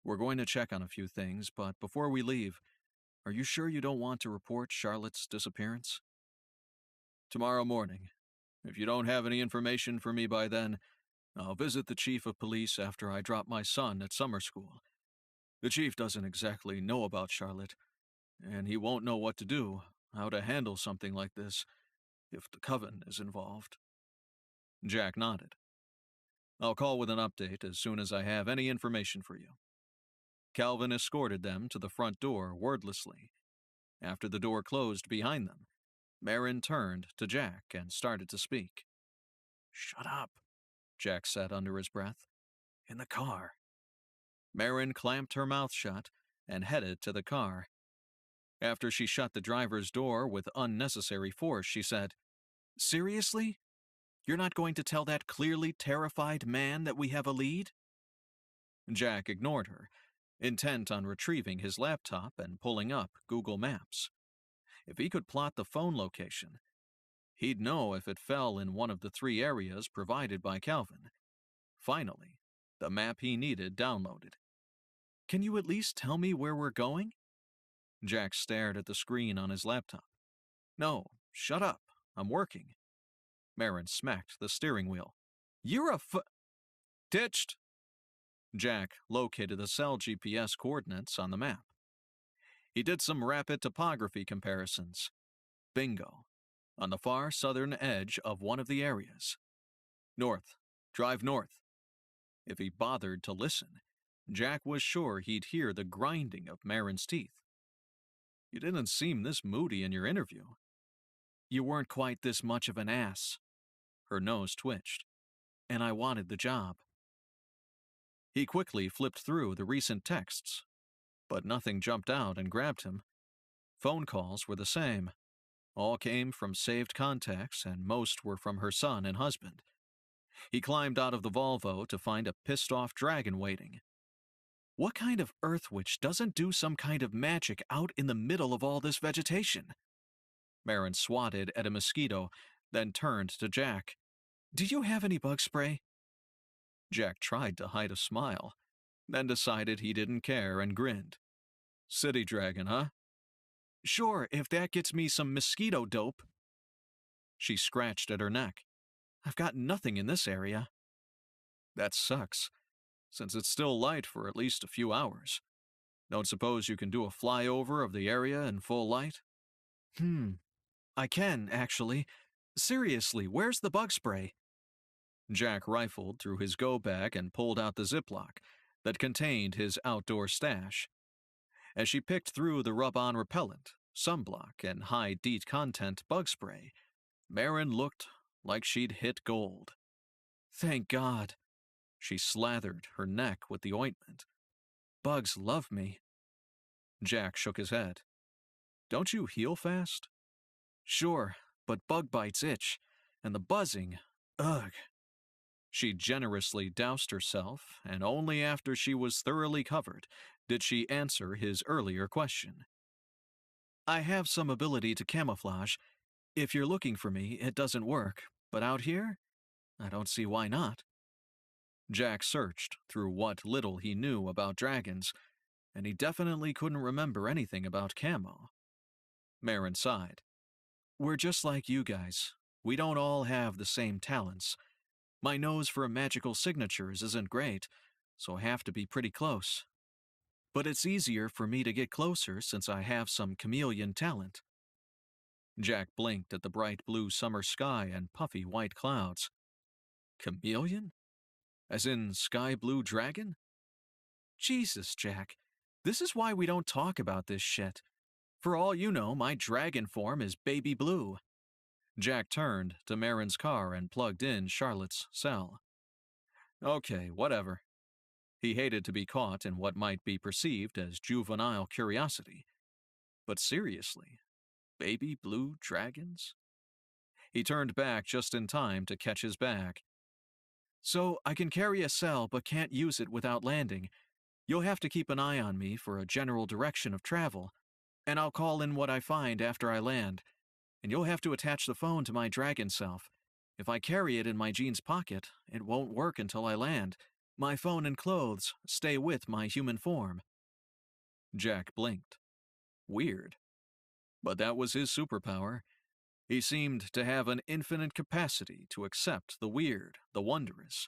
We're going to check on a few things, but before we leave, are you sure you don't want to report Charlotte's disappearance? Tomorrow morning. If you don't have any information for me by then, I'll visit the chief of police after I drop my son at summer school. The chief doesn't exactly know about Charlotte, and he won't know what to do, how to handle something like this, if the coven is involved. Jack nodded. I'll call with an update as soon as I have any information for you. Calvin escorted them to the front door wordlessly. After the door closed behind them, Marin turned to Jack and started to speak. Shut up, Jack said under his breath. In the car. Marin clamped her mouth shut and headed to the car. After she shut the driver's door with unnecessary force, she said, Seriously? You're not going to tell that clearly terrified man that we have a lead? Jack ignored her, intent on retrieving his laptop and pulling up Google Maps. If he could plot the phone location, he'd know if it fell in one of the 3 areas provided by Calvin. Finally, the map he needed downloaded. Can you at least tell me where we're going? Jack stared at the screen on his laptop. No, shut up. I'm working. Marin smacked the steering wheel. You're a Ditched! Jack located the cell GPS coordinates on the map. He did some rapid topography comparisons. Bingo. On the far southern edge of one of the areas. North. Drive north. If he bothered to listen, Jack was sure he'd hear the grinding of Marin's teeth. You didn't seem this moody in your interview. You weren't quite this much of an ass. Her nose twitched. And I wanted the job. He quickly flipped through the recent texts, but nothing jumped out and grabbed him. Phone calls were the same. All came from saved contacts, and most were from her son and husband. He climbed out of the Volvo to find a pissed-off dragon waiting. What kind of earth witch doesn't do some kind of magic out in the middle of all this vegetation? Marin swatted at a mosquito, then turned to Jack. Do you have any bug spray? Jack tried to hide a smile, then decided he didn't care and grinned. City dragon, huh? Sure, if that gets me some mosquito dope. She scratched at her neck. I've got nothing in this area. That sucks, since it's still light for at least a few hours. Don't suppose you can do a flyover of the area in full light? I can, actually. Seriously, where's the bug spray? Jack rifled through his go bag and pulled out the Ziploc that contained his outdoor stash. As she picked through the rub-on repellent, sunblock, and high DEET content bug spray, Marin looked like she'd hit gold. Thank God. She slathered her neck with the ointment. Bugs love me. Jack shook his head. Don't you heal fast? Sure, but bug bites itch, and the buzzing, ugh. She generously doused herself, and only after she was thoroughly covered did she answer his earlier question. I have some ability to camouflage. If you're looking for me, it doesn't work, but out here, I don't see why not. Jack searched through what little he knew about dragons, and he definitely couldn't remember anything about camo. Marin sighed. We're just like you guys. We don't all have the same talents. My nose for magical signatures isn't great, so I have to be pretty close. But it's easier for me to get closer since I have some chameleon talent. Jack blinked at the bright blue summer sky and puffy white clouds. Chameleon? As in sky blue dragon? Jesus, Jack. This is why we don't talk about this shit. For all you know, my dragon form is baby blue. Jack turned to Marin's car and plugged in Charlotte's cell. Okay, whatever. He hated to be caught in what might be perceived as juvenile curiosity. But seriously, baby blue dragons? He turned back just in time to catch his bag. So I can carry a cell but can't use it without landing. You'll have to keep an eye on me for a general direction of travel, and I'll call in what I find after I land. And you'll have to attach the phone to my dragon self. If I carry it in my jeans pocket, it won't work until I land. My phone and clothes stay with my human form. Jack blinked. Weird. But that was his superpower. He seemed to have an infinite capacity to accept the weird, the wondrous,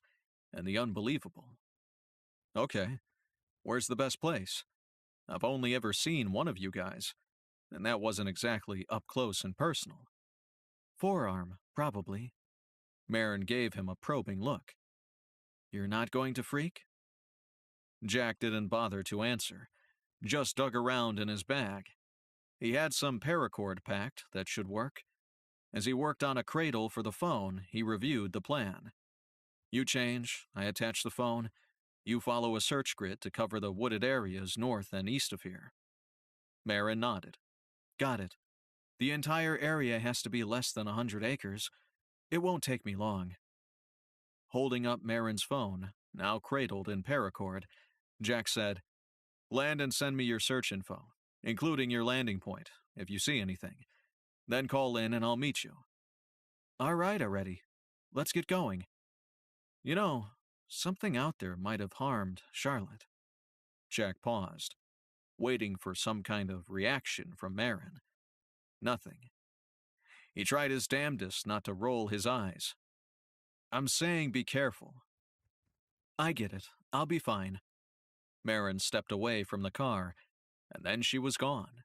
and the unbelievable. Okay, where's the best place? I've only ever seen one of you guys, and that wasn't exactly up close and personal. Forearm, probably. Marin gave him a probing look. You're not going to freak? Jack didn't bother to answer, just dug around in his bag. He had some paracord packed that should work. As he worked on a cradle for the phone, he reviewed the plan. You change, I attach the phone. You follow a search grid to cover the wooded areas north and east of here. Marin nodded. Got it. The entire area has to be less than 100 acres. It won't take me long. Holding up Marin's phone, now cradled in paracord, Jack said, Land and send me your search info, including your landing point, if you see anything. Then call in and I'll meet you. All right already. Let's get going. You know, something out there might have harmed Charlotte. Jack paused, waiting for some kind of reaction from Marin. Nothing. He tried his damnedest not to roll his eyes. I'm saying be careful. I get it. I'll be fine. Marin stepped away from the car, and then she was gone.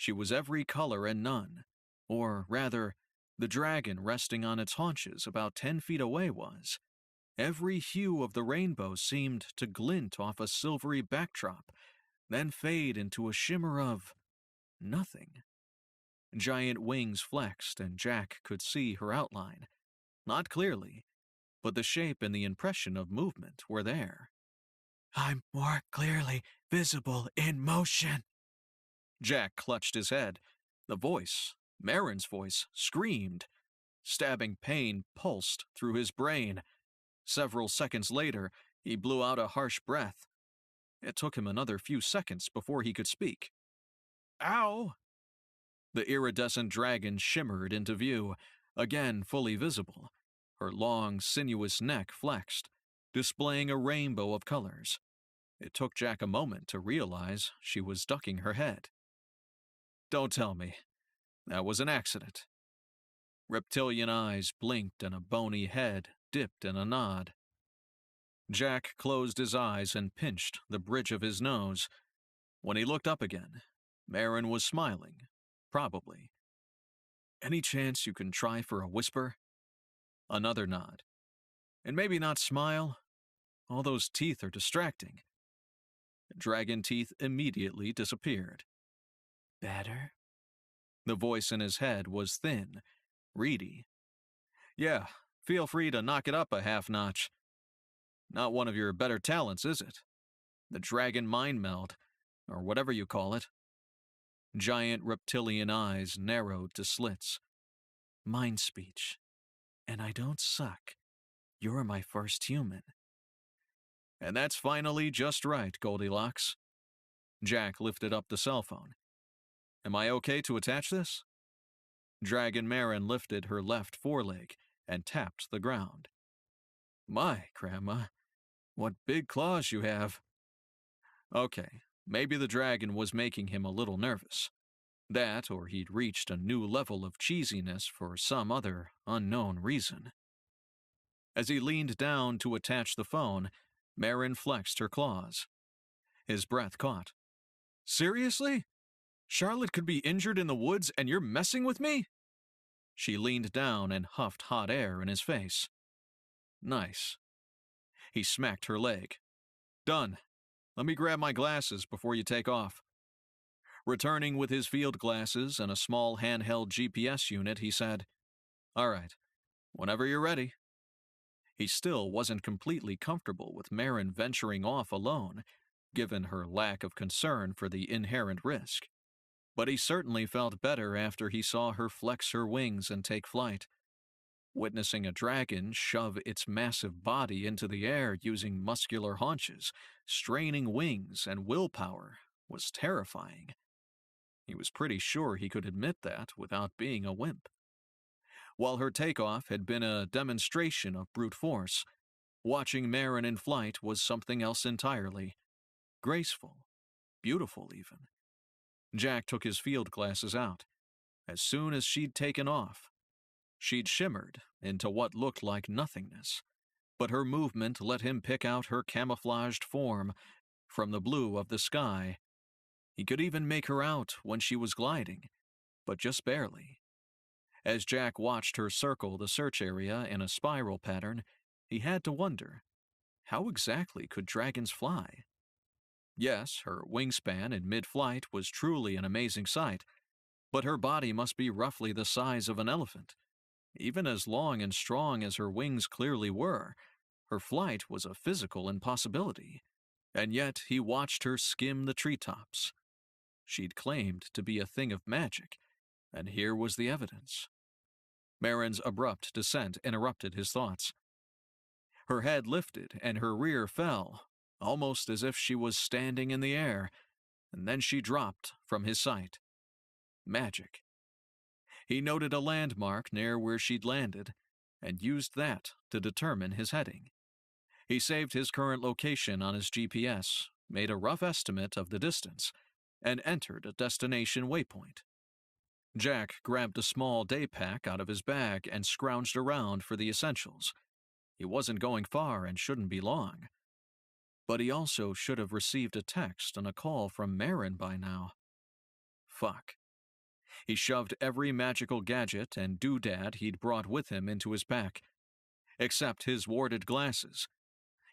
She was every color and none, or rather, the dragon resting on its haunches about 10 feet away was. Every hue of the rainbow seemed to glint off a silvery backdrop, then fade into a shimmer of nothing. Giant wings flexed, and Jack could see her outline. Not clearly, but the shape and the impression of movement were there. I'm more clearly visible in motion. Jack clutched his head. The voice, Marin's voice, screamed. Stabbing pain pulsed through his brain. Several seconds later, he blew out a harsh breath. It took him another few seconds before he could speak. Ow! The iridescent dragon shimmered into view, again fully visible. Her long, sinuous neck flexed, displaying a rainbow of colors. It took Jack a moment to realize she was ducking her head. Don't tell me. That was an accident. Reptilian eyes blinked and a bony head dipped in a nod. Jack closed his eyes and pinched the bridge of his nose. When he looked up again, Marin was smiling, probably. Any chance you can try for a whisper? Another nod. And maybe not smile. All those teeth are distracting. Dragon teeth immediately disappeared. Better? The voice in his head was thin, reedy. Yeah, feel free to knock it up a half notch. Not one of your better talents, is it? The dragon mind meld, or whatever you call it. Giant reptilian eyes narrowed to slits. Mind speech. And I don't suck. You're my first human. And that's finally just right, Goldilocks. Jack lifted up the cell phone. Am I okay to attach this? Dragon Marin lifted her left foreleg and tapped the ground. My, Grandma, what big claws you have. Okay, maybe the dragon was making him a little nervous. That, or he'd reached a new level of cheesiness for some other unknown reason. As he leaned down to attach the phone, Marin flexed her claws. His breath caught. Seriously? Charlotte could be injured in the woods and you're messing with me? She leaned down and huffed hot air in his face. Nice. He smacked her leg. Done. Let me grab my glasses before you take off. Returning with his field glasses and a small handheld GPS unit, he said, All right, whenever you're ready. He still wasn't completely comfortable with Marin venturing off alone, given her lack of concern for the inherent risk. But he certainly felt better after he saw her flex her wings and take flight. Witnessing a dragon shove its massive body into the air using muscular haunches, straining wings, and willpower was terrifying. He was pretty sure he could admit that without being a wimp. While her takeoff had been a demonstration of brute force, watching Marin in flight was something else entirely. Graceful, beautiful even. Jack took his field glasses out. As soon as she'd taken off, she'd shimmered into what looked like nothingness, but her movement let him pick out her camouflaged form from the blue of the sky. He could even make her out when she was gliding, but just barely. As Jack watched her circle the search area in a spiral pattern, he had to wonder, how exactly could dragons fly? Yes, her wingspan in mid-flight was truly an amazing sight, but her body must be roughly the size of an elephant. Even as long and strong as her wings clearly were, her flight was a physical impossibility. And yet he watched her skim the treetops. She'd claimed to be a thing of magic, and here was the evidence. Marin's abrupt descent interrupted his thoughts. Her head lifted and her rear fell, almost as if she was standing in the air, and then she dropped from his sight. Magic. He noted a landmark near where she'd landed, and used that to determine his heading. He saved his current location on his GPS, made a rough estimate of the distance, and entered a destination waypoint. Jack grabbed a small day pack out of his bag and scrounged around for the essentials. He wasn't going far and shouldn't be long. But he also should have received a text and a call from Marin by now. Fuck. He shoved every magical gadget and doodad he'd brought with him into his pack, except his warded glasses.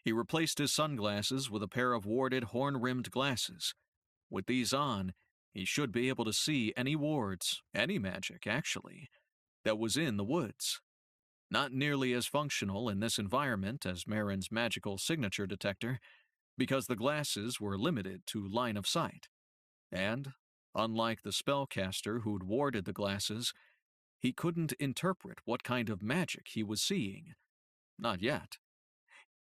He replaced his sunglasses with a pair of warded horn-rimmed glasses. With these on, he should be able to see any wards, any magic, actually, that was in the woods. Not nearly as functional in this environment as Marin's magical signature detector, because the glasses were limited to line of sight. And, unlike the spellcaster who'd warded the glasses, he couldn't interpret what kind of magic he was seeing. Not yet.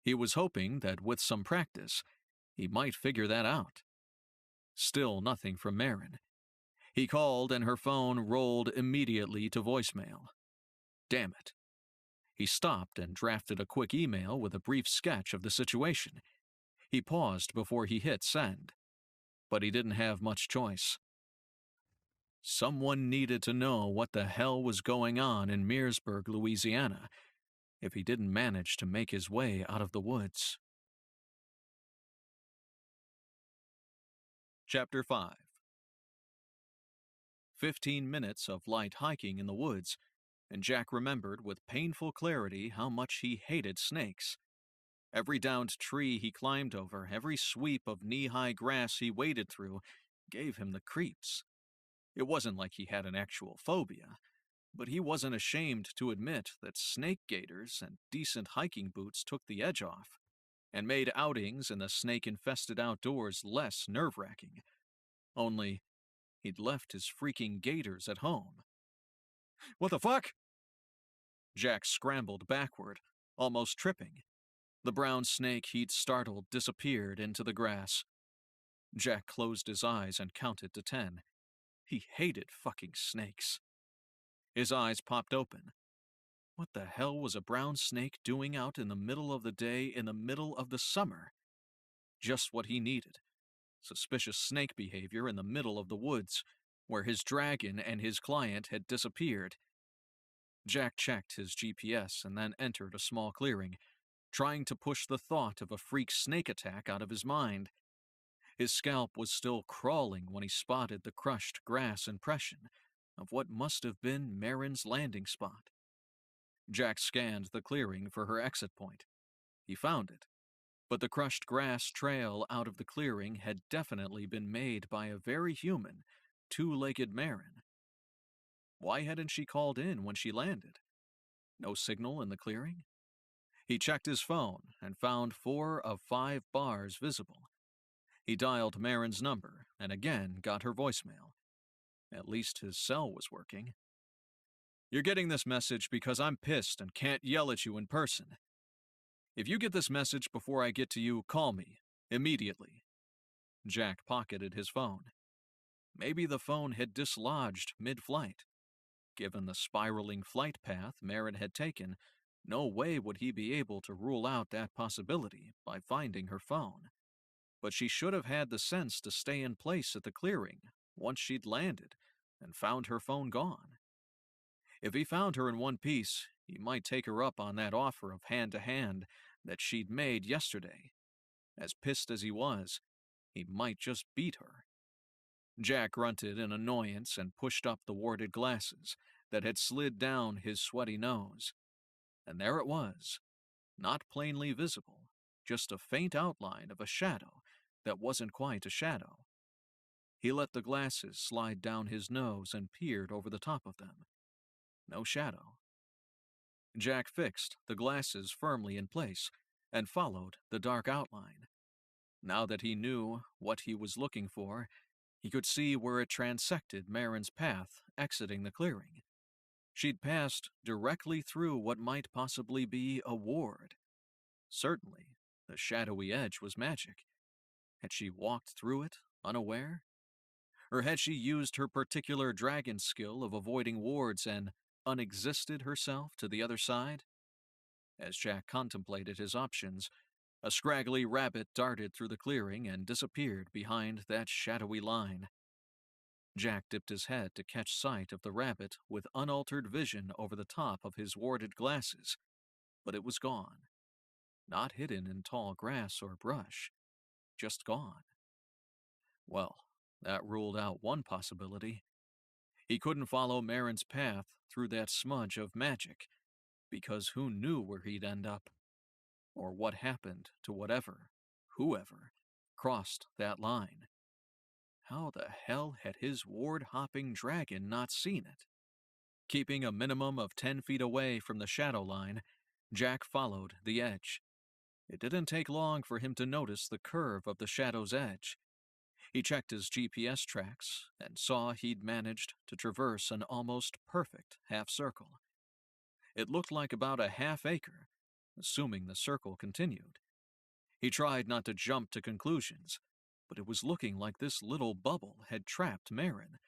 He was hoping that with some practice, he might figure that out. Still nothing from Marin. He called and her phone rolled immediately to voicemail. Damn it. He stopped and drafted a quick email with a brief sketch of the situation. He paused before he hit send. But he didn't have much choice. Someone needed to know what the hell was going on in Mearsburg, Louisiana, if he didn't manage to make his way out of the woods. Chapter 5. 15 minutes of light hiking in the woods, and Jack remembered with painful clarity how much he hated snakes. Every downed tree he climbed over, every sweep of knee-high grass he waded through, gave him the creeps. It wasn't like he had an actual phobia, but he wasn't ashamed to admit that snake gaiters and decent hiking boots took the edge off, and made outings in the snake-infested outdoors less nerve-wracking. Only, he'd left his freaking gaiters at home. What the fuck? Jack scrambled backward, almost tripping. The brown snake he'd startled disappeared into the grass. Jack closed his eyes and counted to 10. He hated fucking snakes. His eyes popped open. What the hell was a brown snake doing out in the middle of the day in the middle of the summer? Just what he needed. Suspicious snake behavior in the middle of the woods, where his dragon and his client had disappeared. Jack checked his GPS and then entered a small clearing, trying to push the thought of a freak snake attack out of his mind. His scalp was still crawling when he spotted the crushed grass impression of what must have been Marin's landing spot. Jack scanned the clearing for her exit point. He found it, but the crushed grass trail out of the clearing had definitely been made by a very human, two-legged Marin. Why hadn't she called in when she landed? No signal in the clearing? He checked his phone and found 4 of 5 bars visible. He dialed Marin's number and again got her voicemail. At least his cell was working. You're getting this message because I'm pissed and can't yell at you in person. If you get this message before I get to you, call me. Immediately. Jack pocketed his phone. Maybe the phone had dislodged mid-flight. Given the spiraling flight path Marin had taken, no way would he be able to rule out that possibility by finding her phone. But she should have had the sense to stay in place at the clearing once she'd landed and found her phone gone. If he found her in one piece, he might take her up on that offer of hand-to-hand that she'd made yesterday. As pissed as he was, he might just beat her. Jack grunted in annoyance and pushed up the warded glasses that had slid down his sweaty nose. And there it was, not plainly visible, just a faint outline of a shadow that wasn't quite a shadow. He let the glasses slide down his nose and peered over the top of them. No shadow. Jack fixed the glasses firmly in place and followed the dark outline. Now that he knew what he was looking for, he could see where it transected Marin's path exiting the clearing. She'd passed directly through what might possibly be a ward. Certainly, the shadowy edge was magic. Had she walked through it, unaware? Or had she used her particular dragon skill of avoiding wards and unexisted herself to the other side? As Jack contemplated his options, a scraggly rabbit darted through the clearing and disappeared behind that shadowy line. Jack dipped his head to catch sight of the rabbit with unaltered vision over the top of his warded glasses, but it was gone. Not hidden in tall grass or brush, just gone. Well, that ruled out one possibility. He couldn't follow Marin's path through that smudge of magic, because who knew where he'd end up? Or what happened to whoever, crossed that line. How the hell had his ward-hopping dragon not seen it? Keeping a minimum of 10 feet away from the shadow line, Jack followed the edge. It didn't take long for him to notice the curve of the shadow's edge. He checked his GPS tracks and saw he'd managed to traverse an almost perfect half-circle. It looked like about a half-acre, assuming the circle continued. He tried not to jump to conclusions, but it was looking like this little bubble had trapped Marin,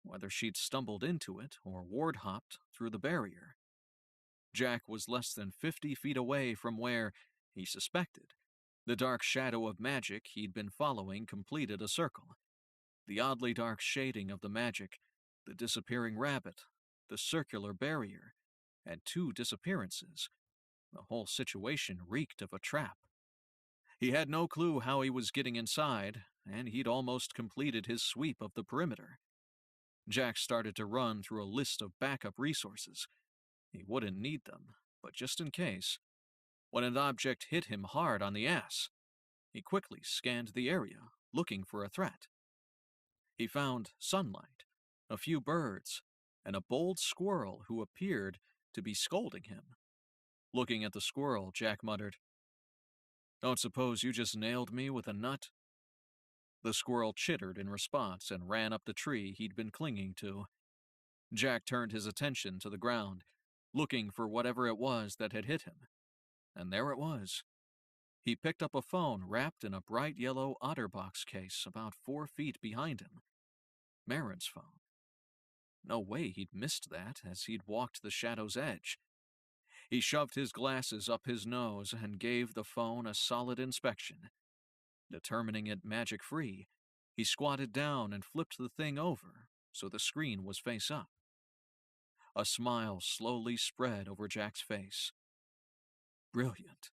whether she'd stumbled into it or ward-hopped through the barrier. Jack was less than 50 feet away from where, he suspected, the dark shadow of magic he'd been following completed a circle. The oddly dark shading of the magic, the disappearing rabbit, the circular barrier, and 2 disappearances. The whole situation reeked of a trap. He had no clue how he was getting inside, and he'd almost completed his sweep of the perimeter. Jack started to run through a list of backup resources. He wouldn't need them, but just in case. When an object hit him hard on the ass, he quickly scanned the area, looking for a threat. He found sunlight, a few birds, and a bold squirrel who appeared to be scolding him. Looking at the squirrel, Jack muttered, "Don't suppose you just nailed me with a nut?" The squirrel chittered in response and ran up the tree he'd been clinging to. Jack turned his attention to the ground, looking for whatever it was that had hit him. And there it was. He picked up a phone wrapped in a bright yellow OtterBox case about 4 feet behind him. Marin's phone. No way he'd missed that as he'd walked the shadow's edge. He shoved his glasses up his nose and gave the phone a solid inspection. Determining it magic-free, he squatted down and flipped the thing over so the screen was face up. A smile slowly spread over Jack's face. Brilliant.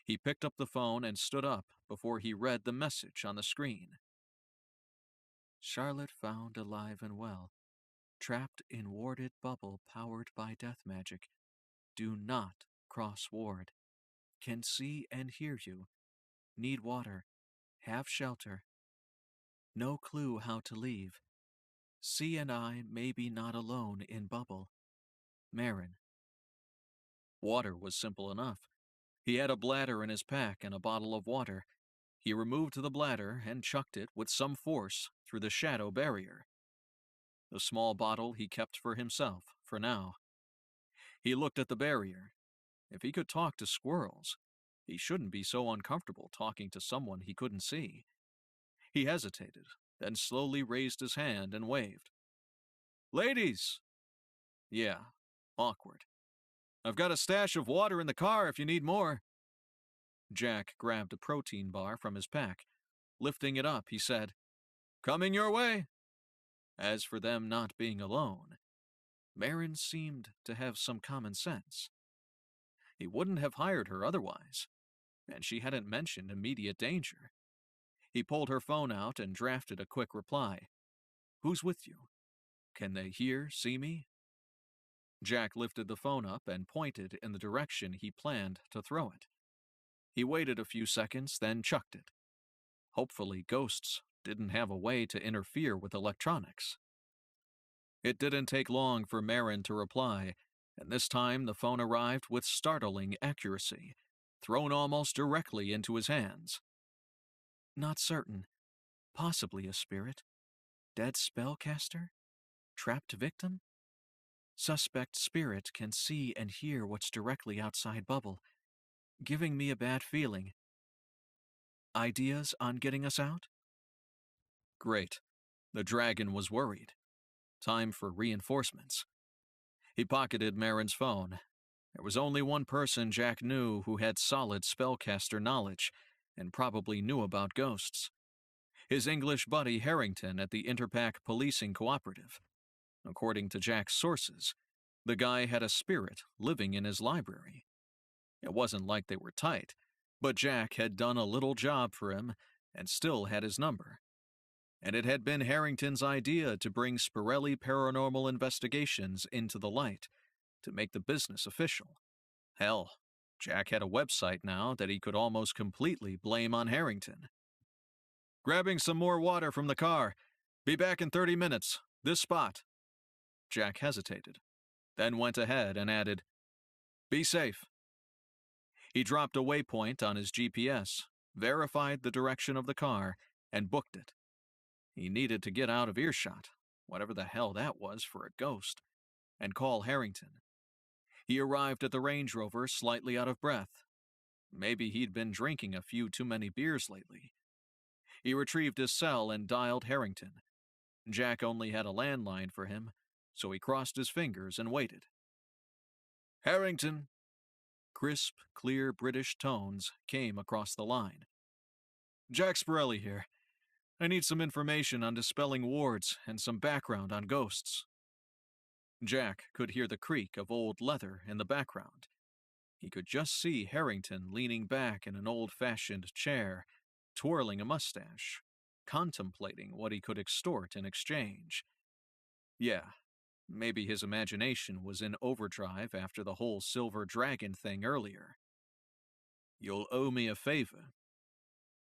He picked up the phone and stood up before he read the message on the screen. Charlotte found alive and well, trapped in warded bubble powered by death magic. Do not cross ward. Can see and hear you. Need water. Have shelter. No clue how to leave. C and I may be not alone in bubble. Marin. Water was simple enough. He had a bladder in his pack and a bottle of water. He removed the bladder and chucked it with some force through the shadow barrier. the small bottle he kept for himself, for now. He looked at the barrier. If he could talk to squirrels, he shouldn't be so uncomfortable talking to someone he couldn't see. He hesitated, then slowly raised his hand and waved. "Ladies!" Yeah, awkward. "I've got a stash of water in the car if you need more." Jack grabbed a protein bar from his pack. Lifting it up, he said, "Coming your way." As for them not being alone, Marin seemed to have some common sense. He wouldn't have hired her otherwise, and she hadn't mentioned immediate danger. He pulled her phone out and drafted a quick reply. "Who's with you? Can they hear, see me?" Jack lifted the phone up and pointed in the direction he planned to throw it. He waited a few seconds, then chucked it. Hopefully ghosts didn't have a way to interfere with electronics. It didn't take long for Marin to reply, and this time the phone arrived with startling accuracy, thrown almost directly into his hands. "Not certain. Possibly a spirit. Dead spellcaster? Trapped victim? Suspect spirit can see and hear what's directly outside bubble, giving me a bad feeling. Ideas on getting us out?" Great. The dragon was worried. Time for reinforcements. He pocketed Marin's phone. There was only one person Jack knew who had solid spellcaster knowledge and probably knew about ghosts. His English buddy Harrington at the Interpack Policing Cooperative. According to Jack's sources, the guy had a spirit living in his library. It wasn't like they were tight, but Jack had done a little job for him and still had his number. And it had been Harrington's idea to bring Spirelli Paranormal Investigations into the light, to make the business official. Hell, Jack had a website now that he could almost completely blame on Harrington. "Grabbing some more water from the car. Be back in 30 minutes. This spot." Jack hesitated, then went ahead and added, "Be safe." He dropped a waypoint on his GPS, verified the direction of the car, and booked it. He needed to get out of earshot, whatever the hell that was for a ghost, and call Harrington. He arrived at the Range Rover slightly out of breath. Maybe he'd been drinking a few too many beers lately. He retrieved his cell and dialed Harrington. Jack only had a landline for him, so he crossed his fingers and waited. "Harrington." Crisp, clear British tones came across the line. "Jack Spirelli here. I need some information on dispelling wards and some background on ghosts." Jack could hear the creak of old leather in the background. He could just see Harrington leaning back in an old-fashioned chair, twirling a mustache, contemplating what he could extort in exchange. Yeah, maybe his imagination was in overdrive after the whole silver dragon thing earlier. "You'll owe me a favor."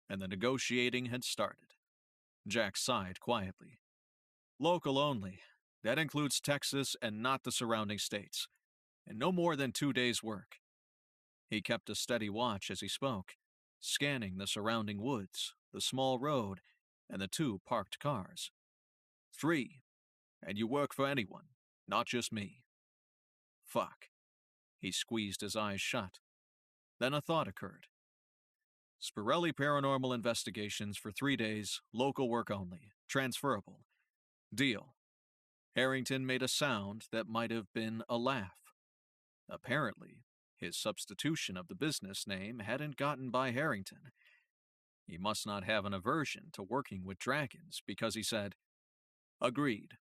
And the negotiating had started. Jack sighed quietly. "Local only. That includes Texas and not the surrounding states. And no more than 2 days' work." He kept a steady watch as he spoke, scanning the surrounding woods, the small road, and the 2 parked cars. 3. And you work for anyone, not just me." Fuck. He squeezed his eyes shut. Then a thought occurred. Spirelli Paranormal Investigations for 3 days, local work only, transferable. Deal. Harrington made a sound that might have been a laugh. Apparently, his substitution of the business name hadn't gotten by Harrington. He must not have an aversion to working with dragons because he said, "Agreed.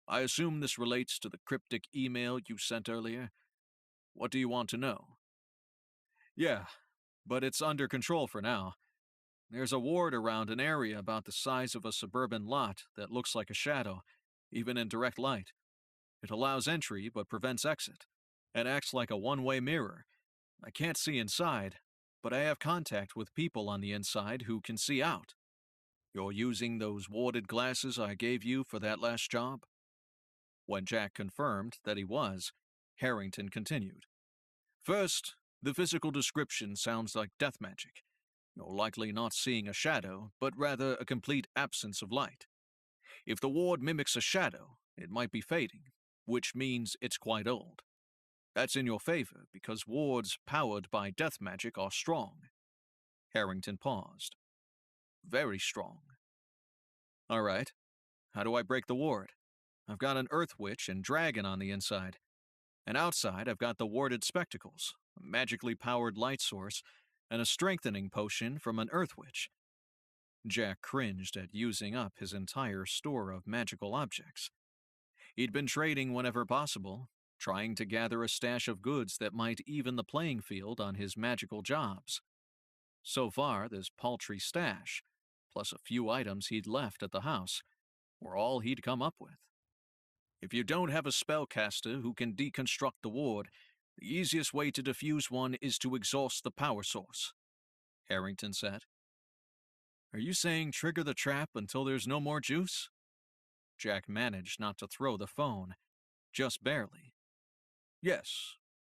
I assume this relates to the cryptic email you sent earlier. What do you want to know?" "Yeah, but it's under control for now. There's a ward around an area about the size of a suburban lot that looks like a shadow, even in direct light. It allows entry but prevents exit, and acts like a one-way mirror. I can't see inside, but I have contact with people on the inside who can see out. You're using those warded glasses I gave you for that last job?" When Jack confirmed that he was, Harrington continued. "First, the physical description sounds like death magic. You're likely not seeing a shadow, but rather a complete absence of light. If the ward mimics a shadow, it might be fading, which means it's quite old. That's in your favor because wards powered by death magic are strong. Harrington paused. Very strong. All right. How do I break the ward? I've got an earth witch and dragon on the inside. And outside, I've got the warded spectacles, a magically powered light source, and a strengthening potion from an earth witch. Jack cringed at using up his entire store of magical objects. He'd been trading whenever possible, trying to gather a stash of goods that might even the playing field on his magical jobs. So far, this paltry stash, plus a few items he'd left at the house, were all he'd come up with. If you don't have a spellcaster who can deconstruct the ward, the easiest way to defuse one is to exhaust the power source, Harrington said. Are you saying trigger the trap until there's no more juice? Jack managed not to throw the phone, just barely. Yes,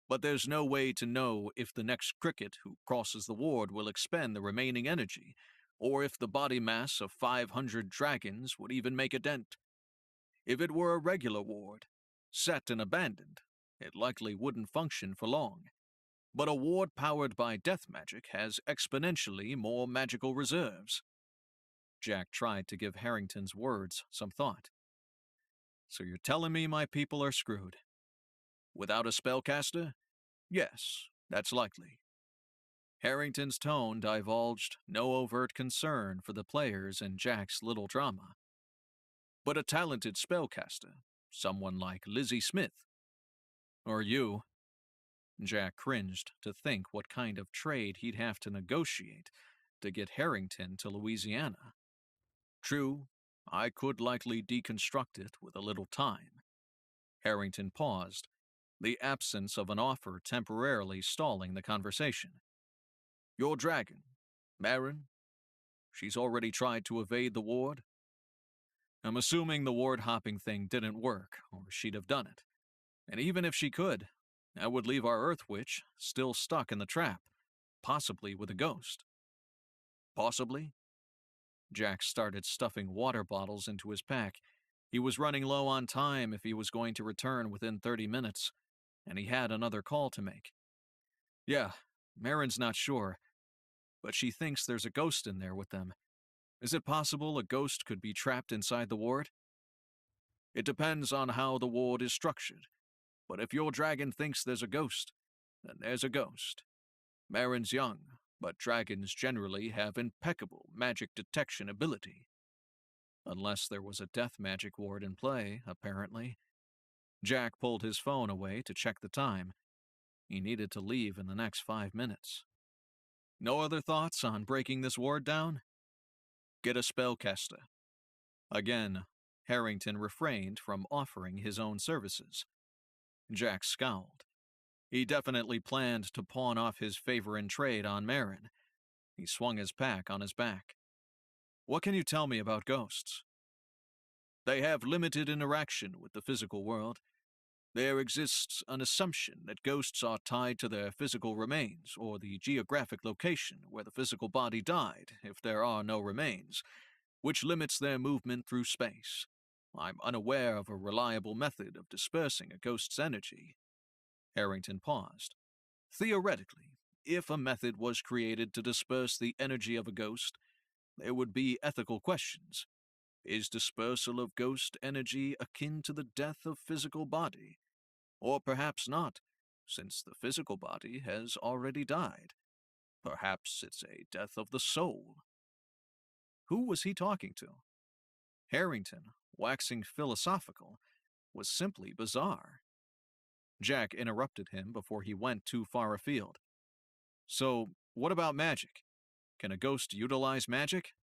but there's no way to know if the next cricket who crosses the ward will expend the remaining energy, or if the body mass of 500 dragons would even make a dent. If it were a regular ward, set and abandoned, it likely wouldn't function for long. But a ward powered by death magic has exponentially more magical reserves. Jack tried to give Harrington's words some thought. So you're telling me my people are screwed? Without a spellcaster? Yes, that's likely. Harrington's tone divulged no overt concern for the players in Jack's little drama. But a talented spellcaster, someone like Lizzie Smith. Or you. Jack cringed to think what kind of trade he'd have to negotiate to get Harrington to Louisiana. True, I could likely deconstruct it with a little time. Harrington paused, the absence of an offer temporarily stalling the conversation. Your dragon, Marin? She's already tried to evade the ward? I'm assuming the ward-hopping thing didn't work, or she'd have done it. And even if she could, that would leave our Earth Witch still stuck in the trap, possibly with a ghost. Possibly? Jack started stuffing water bottles into his pack. He was running low on time if he was going to return within 30 minutes, and he had another call to make. Yeah, Marin's not sure, but she thinks there's a ghost in there with them. Is it possible a ghost could be trapped inside the ward? It depends on how the ward is structured, but if your dragon thinks there's a ghost, then there's a ghost. Marin's young, but dragons generally have impeccable magic detection ability. Unless there was a death magic ward in play, apparently. Jack pulled his phone away to check the time. He needed to leave in the next 5 minutes. No other thoughts on breaking this ward down? Get a spellcaster. Again, Harrington refrained from offering his own services. Jack scowled. He definitely planned to pawn off his favor in trade on Marin. He swung his pack on his back. What can you tell me about ghosts? They have limited interaction with the physical world. There exists an assumption that ghosts are tied to their physical remains or the geographic location where the physical body died if there are no remains, which limits their movement through space. I'm unaware of a reliable method of dispersing a ghost's energy. Harrington paused. Theoretically, if a method was created to disperse the energy of a ghost, there would be ethical questions. Is dispersal of ghost energy akin to the death of physical body? Or perhaps not, since the physical body has already died. Perhaps it's a death of the soul. Who was he talking to? Harrington, waxing philosophical, was simply bizarre. Jack interrupted him before he went too far afield. So, what about magic? Can a ghost utilize magic?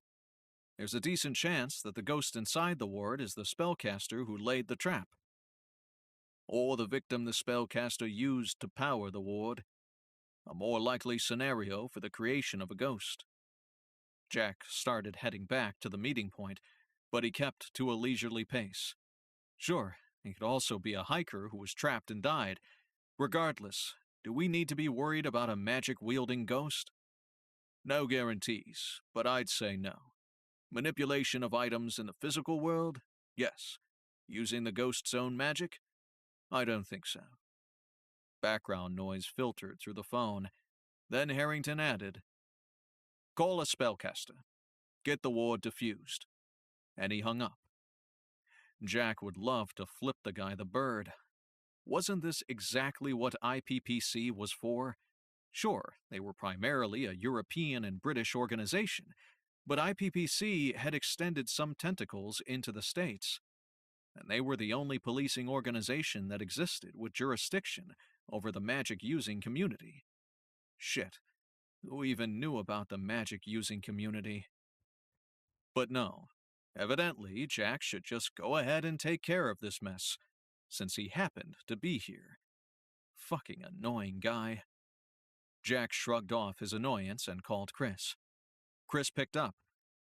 There's a decent chance that the ghost inside the ward is the spellcaster who laid the trap. Or the victim the spellcaster used to power the ward. A more likely scenario for the creation of a ghost. Jack started heading back to the meeting point, but he kept to a leisurely pace. Sure, he could also be a hiker who was trapped and died. Regardless, do we need to be worried about a magic-wielding ghost? No guarantees, but I'd say no. Manipulation of items in the physical world? Yes. Using the ghost's own magic? I don't think so. Background noise filtered through the phone. Then Harrington added, Call a spellcaster. Get the ward diffused. And he hung up. Jack would love to flip the guy the bird. Wasn't this exactly what IPPC was for? Sure, they were primarily a European and British organization, but IPPC had extended some tentacles into the States, and they were the only policing organization that existed with jurisdiction over the magic-using community. Shit, who even knew about the magic-using community? But no, evidently Jack should just go ahead and take care of this mess, since he happened to be here. Fucking annoying guy. Jack shrugged off his annoyance and called Chris. Chris picked up,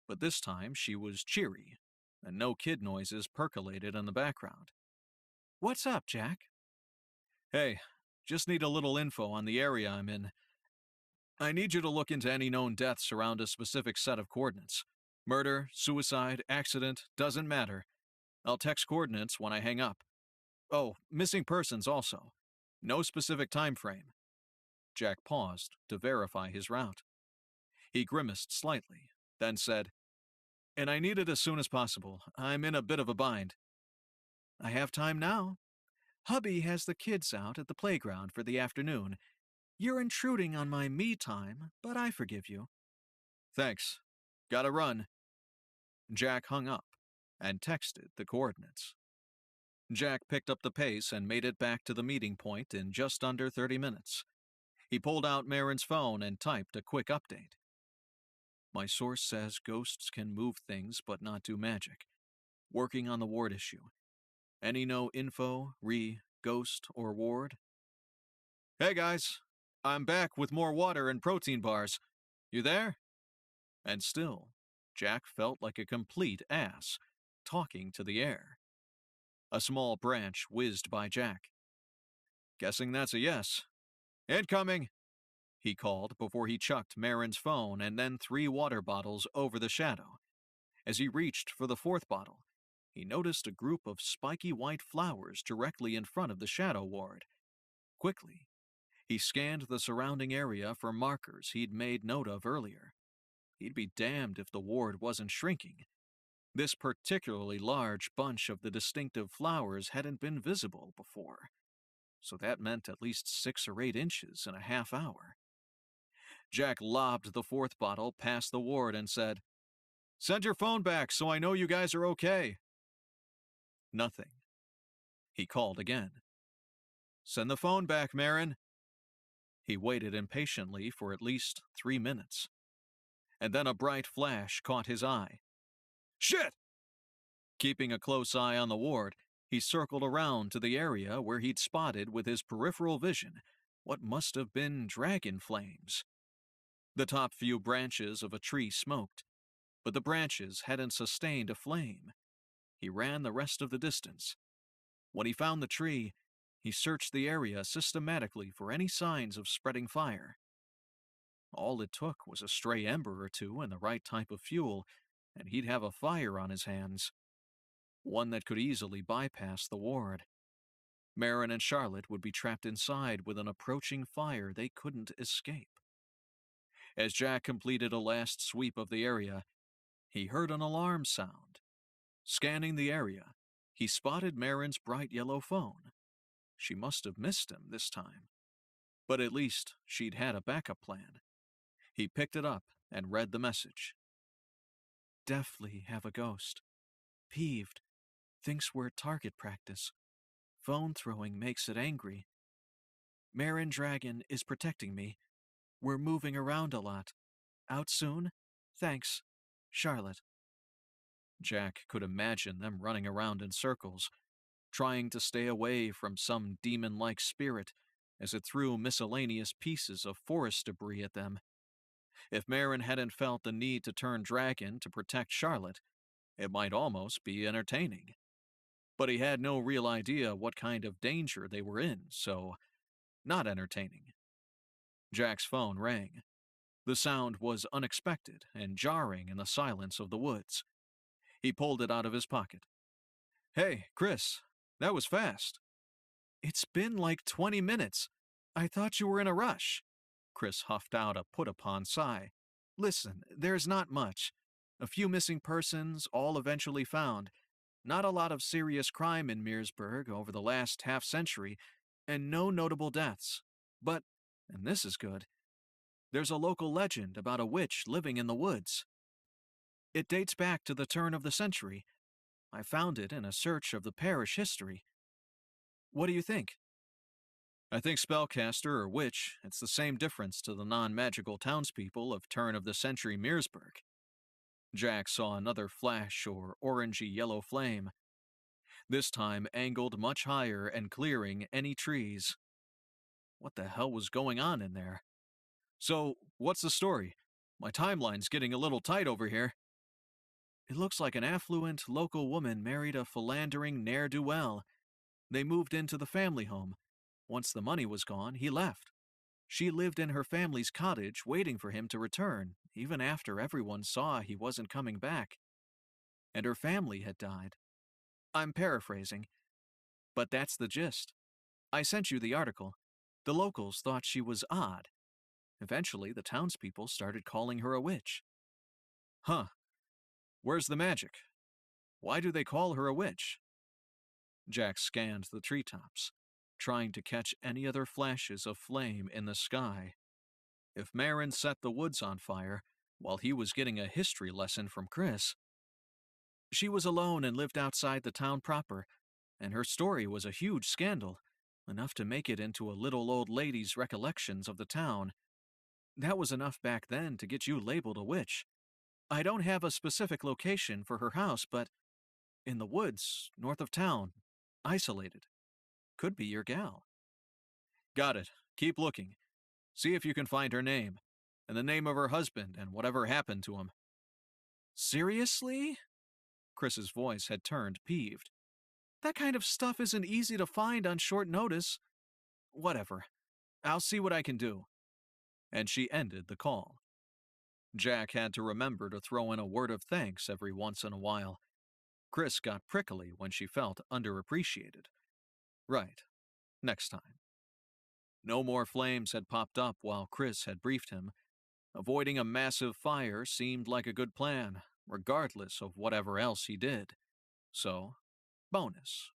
but this time she was cheery, and no kid noises percolated in the background. What's up, Jack? Hey, just need a little info on the area I'm in. I need you to look into any known deaths around a specific set of coordinates. Murder, suicide, accident, doesn't matter. I'll text coordinates when I hang up. Oh, missing persons also. No specific time frame. Jack paused to verify his route. He grimaced slightly, then said, And I need it as soon as possible. I'm in a bit of a bind. I have time now. Hubby has the kids out at the playground for the afternoon. You're intruding on my me time, but I forgive you. Thanks. Gotta run. Jack hung up and texted the coordinates. Jack picked up the pace and made it back to the meeting point in just under 30 minutes. He pulled out Marin's phone and typed a quick update. My source says ghosts can move things but not do magic. Working on the ward issue. Any no info, ghost, or ward? Hey guys, I'm back with more water and protein bars. You there? And still, Jack felt like a complete ass, talking to the air. A small branch whizzed by Jack. Guessing that's a yes. Incoming, he called before he chucked Marin's phone and then 3 water bottles over the shadow. As he reached for the 4th bottle, he noticed a group of spiky white flowers directly in front of the shadow ward. Quickly, he scanned the surrounding area for markers he'd made note of earlier. He'd be damned if the ward wasn't shrinking. This particularly large bunch of the distinctive flowers hadn't been visible before, so that meant at least 6 or 8 inches in a half hour. Jack lobbed the 4th bottle past the ward and said, Send your phone back so I know you guys are okay. Nothing. He called again. Send the phone back, Marin. He waited impatiently for at least 3 minutes. And then a bright flash caught his eye. Shit! Keeping a close eye on the ward, he circled around to the area where he'd spotted with his peripheral vision what must have been dragon flames. The top few branches of a tree smoked, but the branches hadn't sustained a flame. He ran the rest of the distance. When he found the tree, he searched the area systematically for any signs of spreading fire. All it took was a stray ember or two and the right type of fuel, and he'd have a fire on his hands. One that could easily bypass the ward. Marin and Charlotte would be trapped inside with an approaching fire they couldn't escape. As Jack completed a last sweep of the area, he heard an alarm sound. Scanning the area, he spotted Marin's bright yellow phone. She must have missed him this time. But at least she'd had a backup plan. He picked it up and read the message. Definitely have a ghost. Peeved. Thinks we're target practice. Phone throwing makes it angry. Marin Dragon is protecting me. We're moving around a lot. Out soon? Thanks. Charlotte. Jack could imagine them running around in circles, trying to stay away from some demon-like spirit as it threw miscellaneous pieces of forest debris at them. If Marin hadn't felt the need to turn dragon to protect Charlotte, it might almost be entertaining. But he had no real idea what kind of danger they were in, so not entertaining. Jack's phone rang. The sound was unexpected and jarring in the silence of the woods. He pulled it out of his pocket. Hey, Chris, that was fast. It's been like 20 minutes. I thought you were in a rush. Chris huffed out a put-upon sigh. Listen, there's not much. A few missing persons, all eventually found. Not a lot of serious crime in Meersburg over the last half-century, and no notable deaths. But, and this is good, there's a local legend about a witch living in the woods. It dates back to the turn of the century. I found it in a search of the parish history. What do you think? I think spellcaster or witch, it's the same difference to the non-magical townspeople of turn-of-the-century Meersburg. Jack saw another flash or orangey-yellow flame, this time angled much higher and clearing any trees. What the hell was going on in there? So, what's the story? My timeline's getting a little tight over here. It looks like an affluent local woman married a philandering ne'er-do-well. They moved into the family home. Once the money was gone, he left. She lived in her family's cottage waiting for him to return, even after everyone saw he wasn't coming back. And her family had died. I'm paraphrasing, but that's the gist. I sent you the article. The locals thought she was odd. Eventually, the townspeople started calling her a witch. Huh. Where's the magic? Why do they call her a witch? Jack scanned the treetops, trying to catch any other flashes of flame in the sky. If Marin set the woods on fire while he was getting a history lesson from Chris, she was alone and lived outside the town proper, and her story was a huge scandal, enough to make it into a little old lady's recollections of the town. That was enough back then to get you labeled a witch. I don't have a specific location for her house, but in the woods, north of town, isolated. Could be your gal. Got it. Keep looking. See if you can find her name, and the name of her husband and whatever happened to him. Seriously? Chris's voice had turned peeved. That kind of stuff isn't easy to find on short notice. Whatever. I'll see what I can do. And she ended the call. Jack had to remember to throw in a word of thanks every once in a while. Chris got prickly when she felt underappreciated. Right. Next time. No more flames had popped up while Chris had briefed him. Avoiding a massive fire seemed like a good plan, regardless of whatever else he did. So, bonus.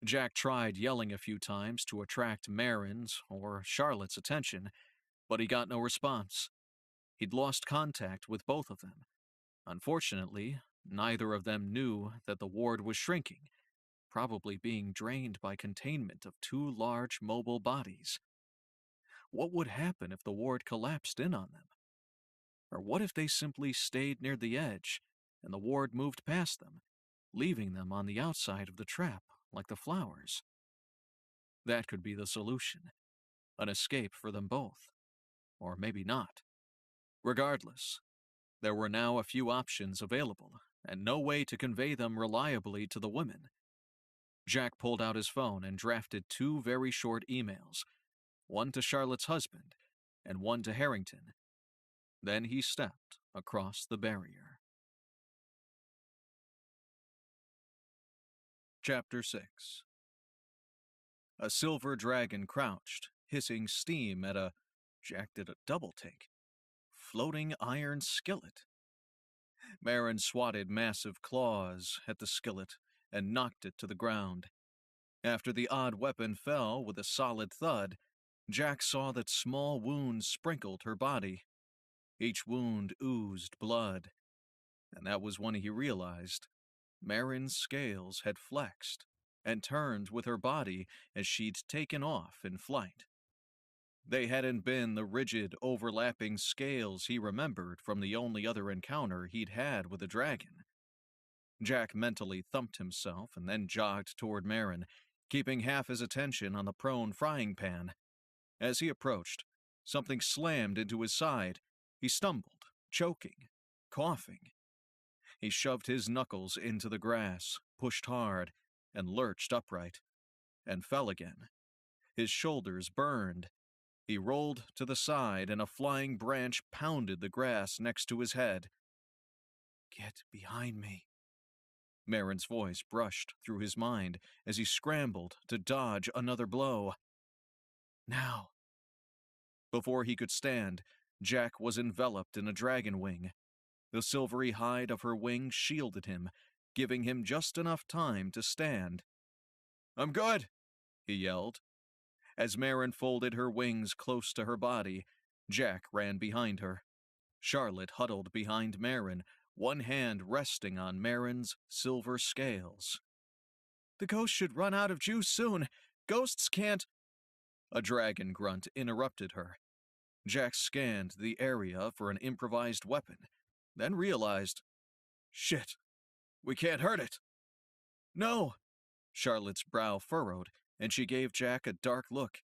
Jack tried yelling a few times to attract Marin's or Charlotte's attention, but he got no response. He'd lost contact with both of them. Unfortunately, neither of them knew that the ward was shrinking, probably being drained by containment of two large mobile bodies. What would happen if the ward collapsed in on them? Or what if they simply stayed near the edge and the ward moved past them, leaving them on the outside of the trap like the flowers? That could be the solution. An escape for them both. Or maybe not. Regardless, there were now a few options available, and no way to convey them reliably to the women. Jack pulled out his phone and drafted two very short emails, one to Charlotte's husband and one to Harrington. Then he stepped across the barrier. Chapter 6. A silver dragon crouched, hissing steam at a, Jack did a double take, floating iron skillet. Marin swatted massive claws at the skillet and knocked it to the ground. After the odd weapon fell with a solid thud, Jack saw that small wounds sprinkled her body. Each wound oozed blood, and that was when he realized Marin's scales had flexed and turned with her body as she'd taken off in flight. They hadn't been the rigid, overlapping scales he remembered from the only other encounter he'd had with a dragon. Jack mentally thumped himself and then jogged toward Marin, keeping half his attention on the prone frying pan. As he approached, something slammed into his side. He stumbled, choking, coughing. He shoved his knuckles into the grass, pushed hard, and lurched upright, and fell again. His shoulders burned. He rolled to the side, and a flying branch pounded the grass next to his head. "Get behind me," Marin's voice brushed through his mind as he scrambled to dodge another blow. Now. Before he could stand, Jack was enveloped in a dragon wing. The silvery hide of her wing shielded him, giving him just enough time to stand. "I'm good," he yelled. As Marin folded her wings close to her body, Jack ran behind her. Charlotte huddled behind Marin, one hand resting on Marin's silver scales. "The ghost should run out of juice soon. Ghosts can't—" A dragon grunt interrupted her. Jack scanned the area for an improvised weapon, then realized, "Shit, we can't hurt it." "No." Charlotte's brow furrowed, and she gave Jack a dark look.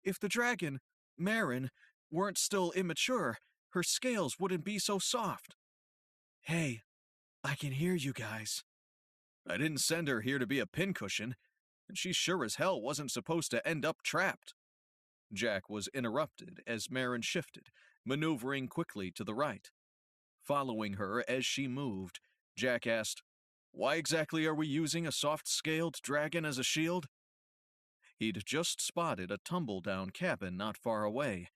"If the dragon, Marin, weren't still immature, her scales wouldn't be so soft." "Hey, I can hear you guys." "I didn't send her here to be a pincushion, and she sure as hell wasn't supposed to end up trapped." Jack was interrupted as Marin shifted, maneuvering quickly to the right. Following her as she moved, Jack asked, "Why exactly are we using a soft-scaled dragon as a shield?" He'd just spotted a tumble-down cabin not far away.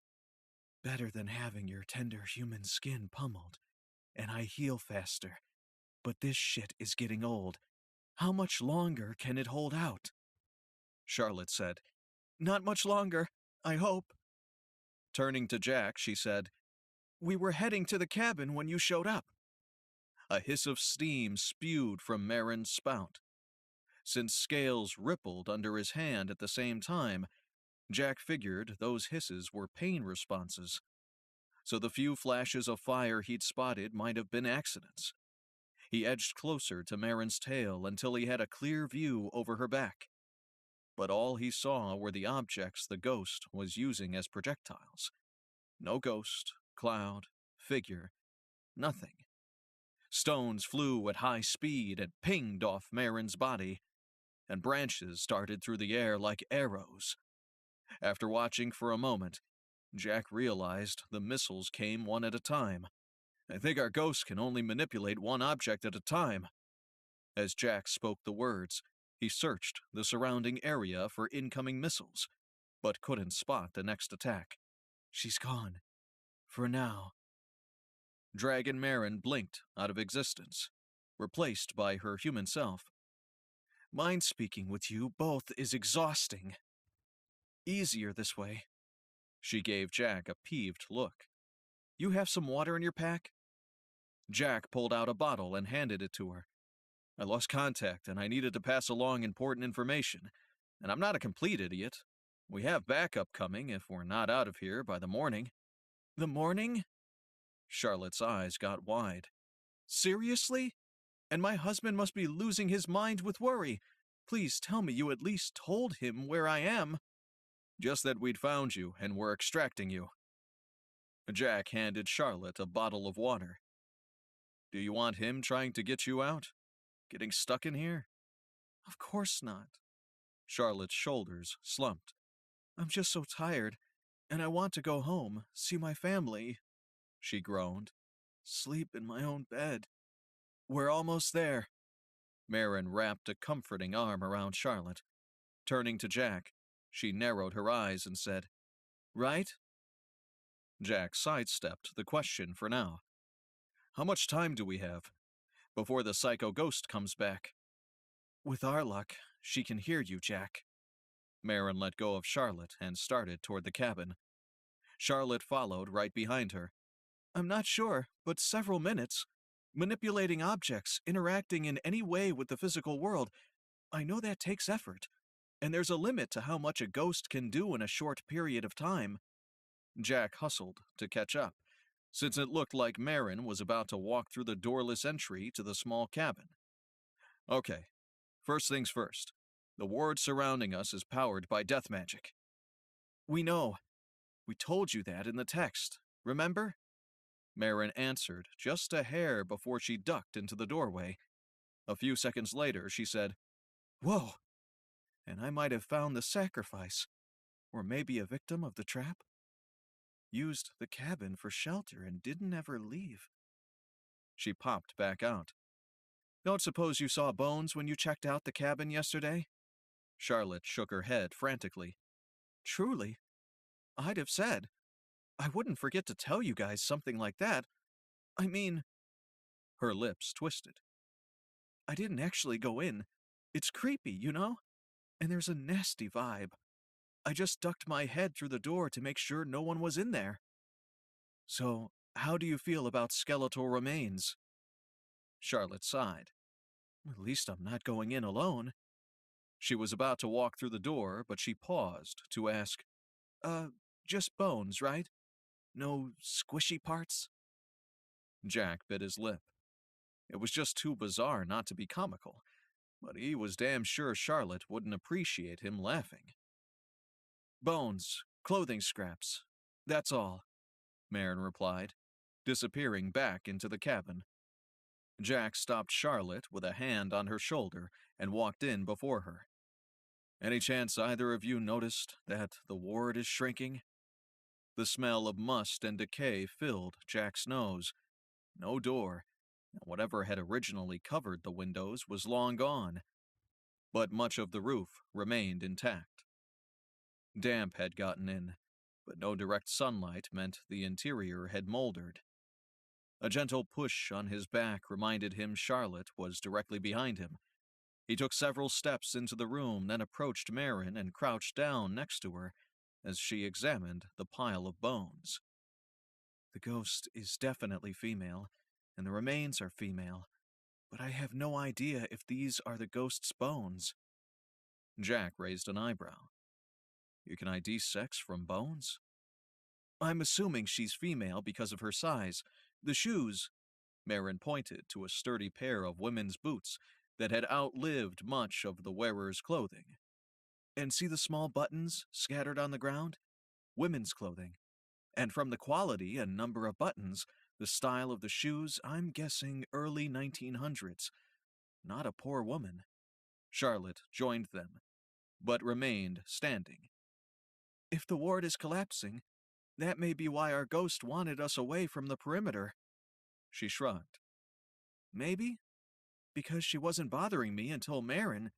"Better than having your tender human skin pummeled, and I heal faster. But this shit is getting old. How much longer can it hold out?" Charlotte said, "Not much longer, I hope." Turning to Jack, she said, "We were heading to the cabin when you showed up." A hiss of steam spewed from Marin's spout. Since scales rippled under his hand at the same time, Jack figured those hisses were pain responses. So the few flashes of fire he'd spotted might have been accidents. He edged closer to Marin's tail until he had a clear view over her back. But all he saw were the objects the ghost was using as projectiles. No ghost, cloud, figure, nothing. Stones flew at high speed and pinged off Marin's body, and branches darted through the air like arrows. After watching for a moment, Jack realized the missiles came one at a time. "I think our ghost can only manipulate one object at a time." As Jack spoke the words, he searched the surrounding area for incoming missiles, but couldn't spot the next attack. "She's gone. For now." Dragon Marin blinked out of existence, replaced by her human self. "Mind speaking with you both is exhausting. Easier this way." She gave Jack a peeved look. "You have some water in your pack?" Jack pulled out a bottle and handed it to her. "I lost contact and I needed to pass along important information, and I'm not a complete idiot. We have backup coming if we're not out of here by the morning." "The morning?" Charlotte's eyes got wide. "Seriously? And my husband must be losing his mind with worry. Please tell me you at least told him where I am." "Just that we'd found you and were extracting you." Jack handed Charlotte a bottle of water. "Do you want him trying to get you out? Getting stuck in here?" "Of course not." Charlotte's shoulders slumped. "I'm just so tired, and I want to go home, see my family." She groaned. "Sleep in my own bed." "We're almost there." Marin wrapped a comforting arm around Charlotte. Turning to Jack, she narrowed her eyes and said, "Right?" Jack sidestepped the question for now. "How much time do we have before the psycho ghost comes back?" "With our luck, she can hear you, Jack." Marin let go of Charlotte and started toward the cabin. Charlotte followed right behind her. "I'm not sure, but several minutes. Manipulating objects, interacting in any way with the physical world, I know that takes effort, and there's a limit to how much a ghost can do in a short period of time." Jack hustled to catch up, since it looked like Marin was about to walk through the doorless entry to the small cabin. "Okay, first things first. The ward surrounding us is powered by death magic." "We know. We told you that in the text, remember?" Marin answered just a hair before she ducked into the doorway. A few seconds later, she said, "Whoa! And I might have found the sacrifice, or maybe a victim of the trap. Used the cabin for shelter and didn't ever leave." She popped back out. Don't suppose you saw bones when you checked out the cabin yesterday? Charlotte shook her head frantically. Truly, I'd have said. I wouldn't forget to tell you guys something like that. I mean, her lips twisted. I didn't actually go in. It's creepy, you know? And there's a nasty vibe. I just ducked my head through the door to make sure no one was in there. So, how do you feel about skeletal remains? Charlotte sighed. At least I'm not going in alone. She was about to walk through the door, but she paused to ask, Uh, just bones, right? No squishy parts? Jack bit his lip. It was just too bizarre not to be comical, but he was damn sure Charlotte wouldn't appreciate him laughing. Bones, clothing scraps. That's all, Marin replied, disappearing back into the cabin. Jack stopped Charlotte with a hand on her shoulder and walked in before her. Any chance either of you noticed that the ward is shrinking? The smell of must and decay filled Jack's nose. No door, and whatever had originally covered the windows was long gone, but much of the roof remained intact. Damp had gotten in, but no direct sunlight meant the interior had moldered. A gentle push on his back reminded him Charlotte was directly behind him. He took several steps into the room, then approached Marin and crouched down next to her as she examined the pile of bones. The ghost is definitely female, and the remains are female, but I have no idea if these are the ghost's bones. Jack raised an eyebrow. You can ID sex from bones? I'm assuming she's female because of her size. The shoes, Marin pointed to a sturdy pair of women's boots that had outlived much of the wearer's clothing. And see the small buttons scattered on the ground? Women's clothing. And from the quality and number of buttons, the style of the shoes, I'm guessing early 1900s. Not a poor woman. Charlotte joined them, but remained standing. If the ward is collapsing, that may be why our ghost wanted us away from the perimeter. She shrugged. Maybe? Because she wasn't bothering me until Marin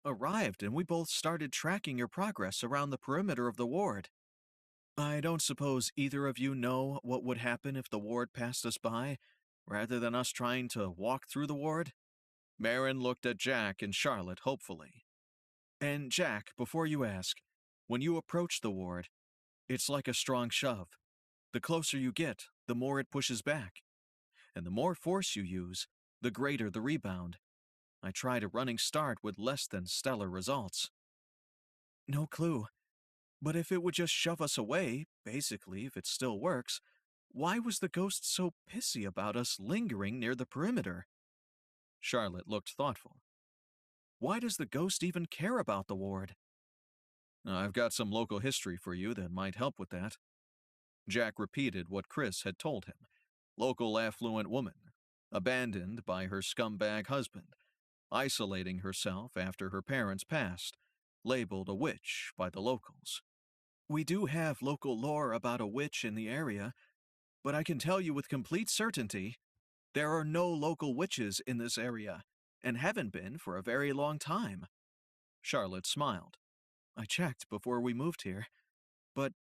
arrived and we both started tracking your progress around the perimeter of the ward. I don't suppose either of you know what would happen if the ward passed us by, rather than us trying to walk through the ward? Marin looked at Jack and Charlotte hopefully. And Jack, before you ask, when you approach the ward, it's like a strong shove. The closer you get, the more it pushes back. And the more force you use, the greater the rebound. I tried a running start with less than stellar results. No clue. But if it would just shove us away, basically, if it still works, why was the ghost so pissy about us lingering near the perimeter? Charlotte looked thoughtful. Why does the ghost even care about the ward? I've got some local history for you that might help with that. Jack repeated what Chris had told him. Local affluent woman, abandoned by her scumbag husband, isolating herself after her parents passed, labeled a witch by the locals. We do have local lore about a witch in the area, but I can tell you with complete certainty, there are no local witches in this area, and haven't been for a very long time. Charlotte smiled. I checked before we moved here, but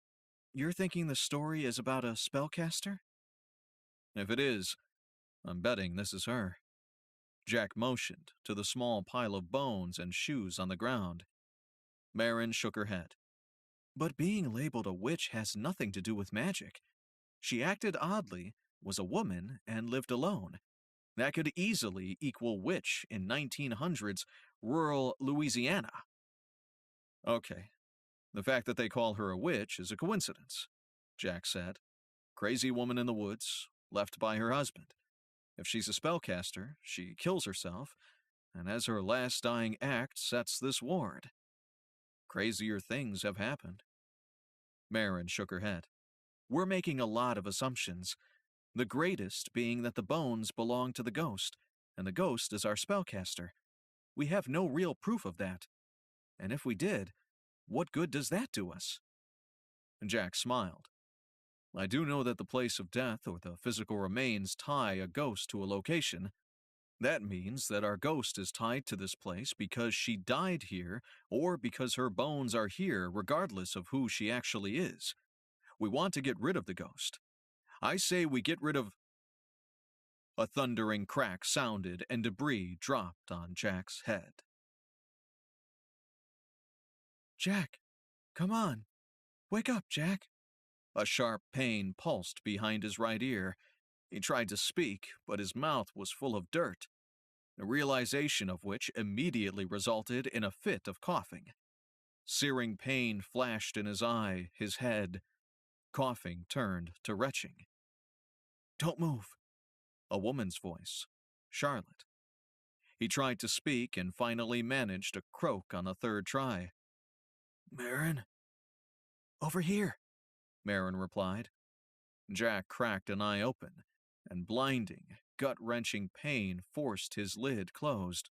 you're thinking the story is about a spellcaster? If it is, I'm betting this is her. Jack motioned to the small pile of bones and shoes on the ground. Marin shook her head. But being labeled a witch has nothing to do with magic. She acted oddly, was a woman, and lived alone. That could easily equal witch in 1900s rural Louisiana. Okay, the fact that they call her a witch is a coincidence, Jack said. Crazy woman in the woods, left by her husband. If she's a spellcaster, she kills herself, and as her last dying act sets this ward. Crazier things have happened. Marin shook her head. We're making a lot of assumptions, the greatest being that the bones belong to the ghost, and the ghost is our spellcaster. We have no real proof of that. And if we did, what good does that do us? Jack smiled. I do know that the place of death or the physical remains tie a ghost to a location. That means that our ghost is tied to this place because she died here or because her bones are here, regardless of who she actually is. We want to get rid of the ghost. I say we get rid of. A thundering crack sounded and debris dropped on Jack's head. Jack, come on. Wake up, Jack. A sharp pain pulsed behind his right ear. He tried to speak, but his mouth was full of dirt, the realization of which immediately resulted in a fit of coughing. Searing pain flashed in his eye, his head. Coughing turned to retching. Don't move. A woman's voice. Charlotte. He tried to speak and finally managed to croak on the third try. Marin? Over here, Marin replied. Jack cracked an eye open, and blinding, gut-wrenching pain forced his lid closed.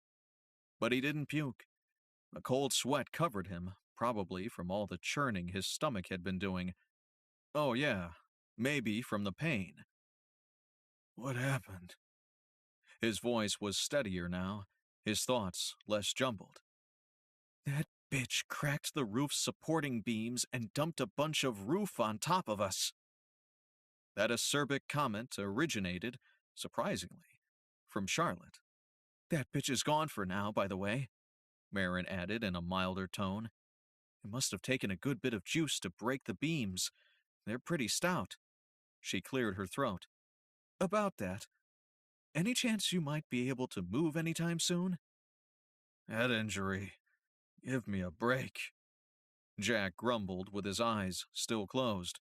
But he didn't puke. A cold sweat covered him, probably from all the churning his stomach had been doing. Oh yeah, maybe from the pain. What happened? His voice was steadier now, his thoughts less jumbled. That bitch cracked the roof's supporting beams and dumped a bunch of roof on top of us. That acerbic comment originated, surprisingly, from Charlotte. That bitch is gone for now, by the way, Marin added in a milder tone. It must have taken a good bit of juice to break the beams. They're pretty stout. She cleared her throat. About that, any chance you might be able to move anytime soon? Head injury. Give me a break. Jack grumbled with his eyes still closed.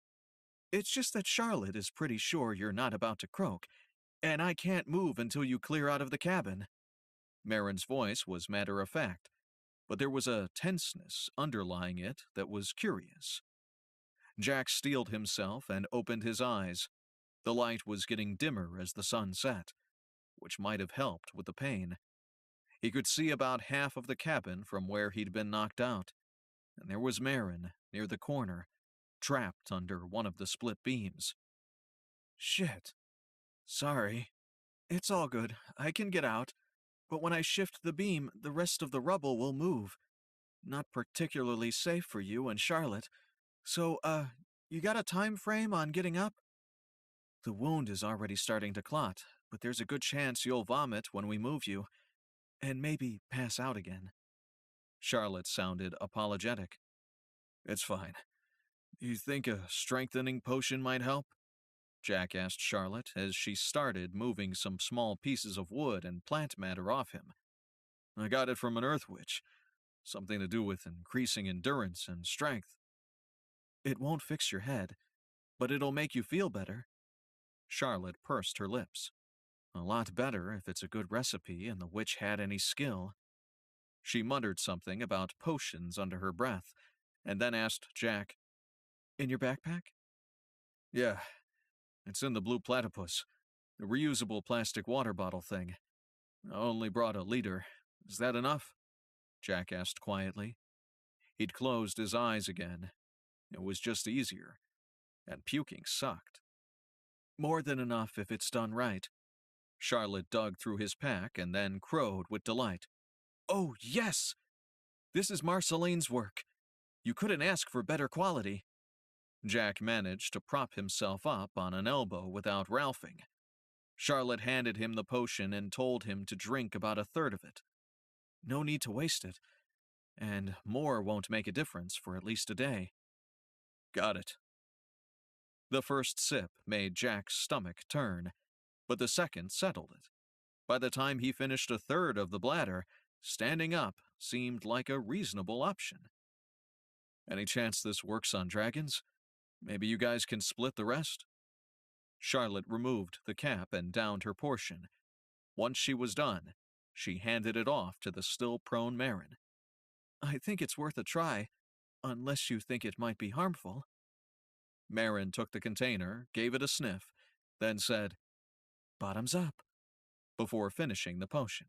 It's just that Charlotte is pretty sure you're not about to croak, and I can't move until you clear out of the cabin. Marin's voice was matter-of-fact, but there was a tenseness underlying it that was curious. Jack steeled himself and opened his eyes. The light was getting dimmer as the sun set, which might have helped with the pain. He could see about half of the cabin from where he'd been knocked out, and there was Marin near the corner, trapped under one of the split beams. Shit. Sorry. It's all good. I can get out. But when I shift the beam, the rest of the rubble will move. Not particularly safe for you and Charlotte. So, you got a time frame on getting up? The wound is already starting to clot, but there's a good chance you'll vomit when we move you, and maybe pass out again. Charlotte sounded apologetic. It's fine. You think a strengthening potion might help? Jack asked Charlotte as she started moving some small pieces of wood and plant matter off him. I got it from an earth witch. Something to do with increasing endurance and strength. It won't fix your head, but it'll make you feel better. Charlotte pursed her lips. A lot better if it's a good recipe and the witch had any skill. She muttered something about potions under her breath, and then asked Jack, In your backpack? Yeah, it's in the blue platypus, the reusable plastic water bottle thing. I only brought a liter. Is that enough? Jack asked quietly. He'd closed his eyes again. It was just easier, and puking sucked. More than enough if it's done right. Charlotte dug through his pack and then crowed with delight. Oh, yes! This is Marceline's work. You couldn't ask for better quality. Jack managed to prop himself up on an elbow without ralphing. Charlotte handed him the potion and told him to drink about a third of it. No need to waste it, and more won't make a difference for at least a day. Got it. The first sip made Jack's stomach turn, but the second settled it. By the time he finished a third of the bladder, standing up seemed like a reasonable option. Any chance this works on dragons? Maybe you guys can split the rest? Charlotte removed the cap and downed her portion. Once she was done, she handed it off to the still prone Marin. I think it's worth a try, unless you think it might be harmful. Marin took the container, gave it a sniff, then said, Bottoms up, before finishing the potion.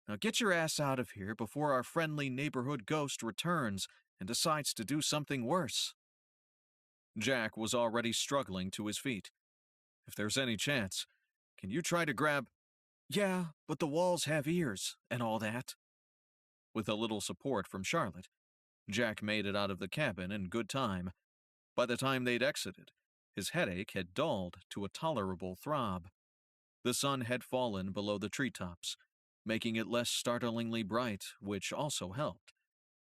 Now get your ass out of here before our friendly neighborhood ghost returns and decides to do something worse. Jack was already struggling to his feet. If there's any chance, can you try to grab... Yeah, but the walls have ears, and all that. With a little support from Charlotte, Jack made it out of the cabin in good time. By the time they'd exited, his headache had dulled to a tolerable throb. The sun had fallen below the treetops, making it less startlingly bright, which also helped.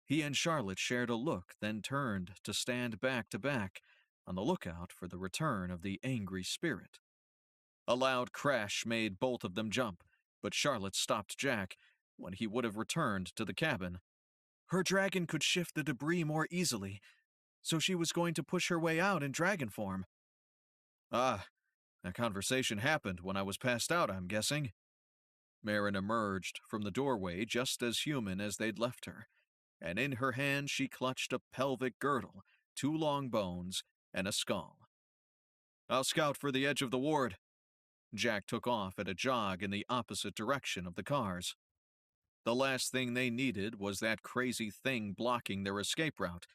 He and Charlotte shared a look, then turned to stand back to back, on the lookout for the return of the angry spirit. A loud crash made both of them jump, but Charlotte stopped Jack when he would have returned to the cabin. Her dragon could shift the debris more easily, so she was going to push her way out in dragon form. Ah, that conversation happened when I was passed out, I'm guessing. Marin emerged from the doorway just as human as they'd left her, and in her hand she clutched a pelvic girdle, 2 long bones, and a skull. I'll scout for the edge of the ward. Jack took off at a jog in the opposite direction of the cars. The last thing they needed was that crazy thing blocking their escape route.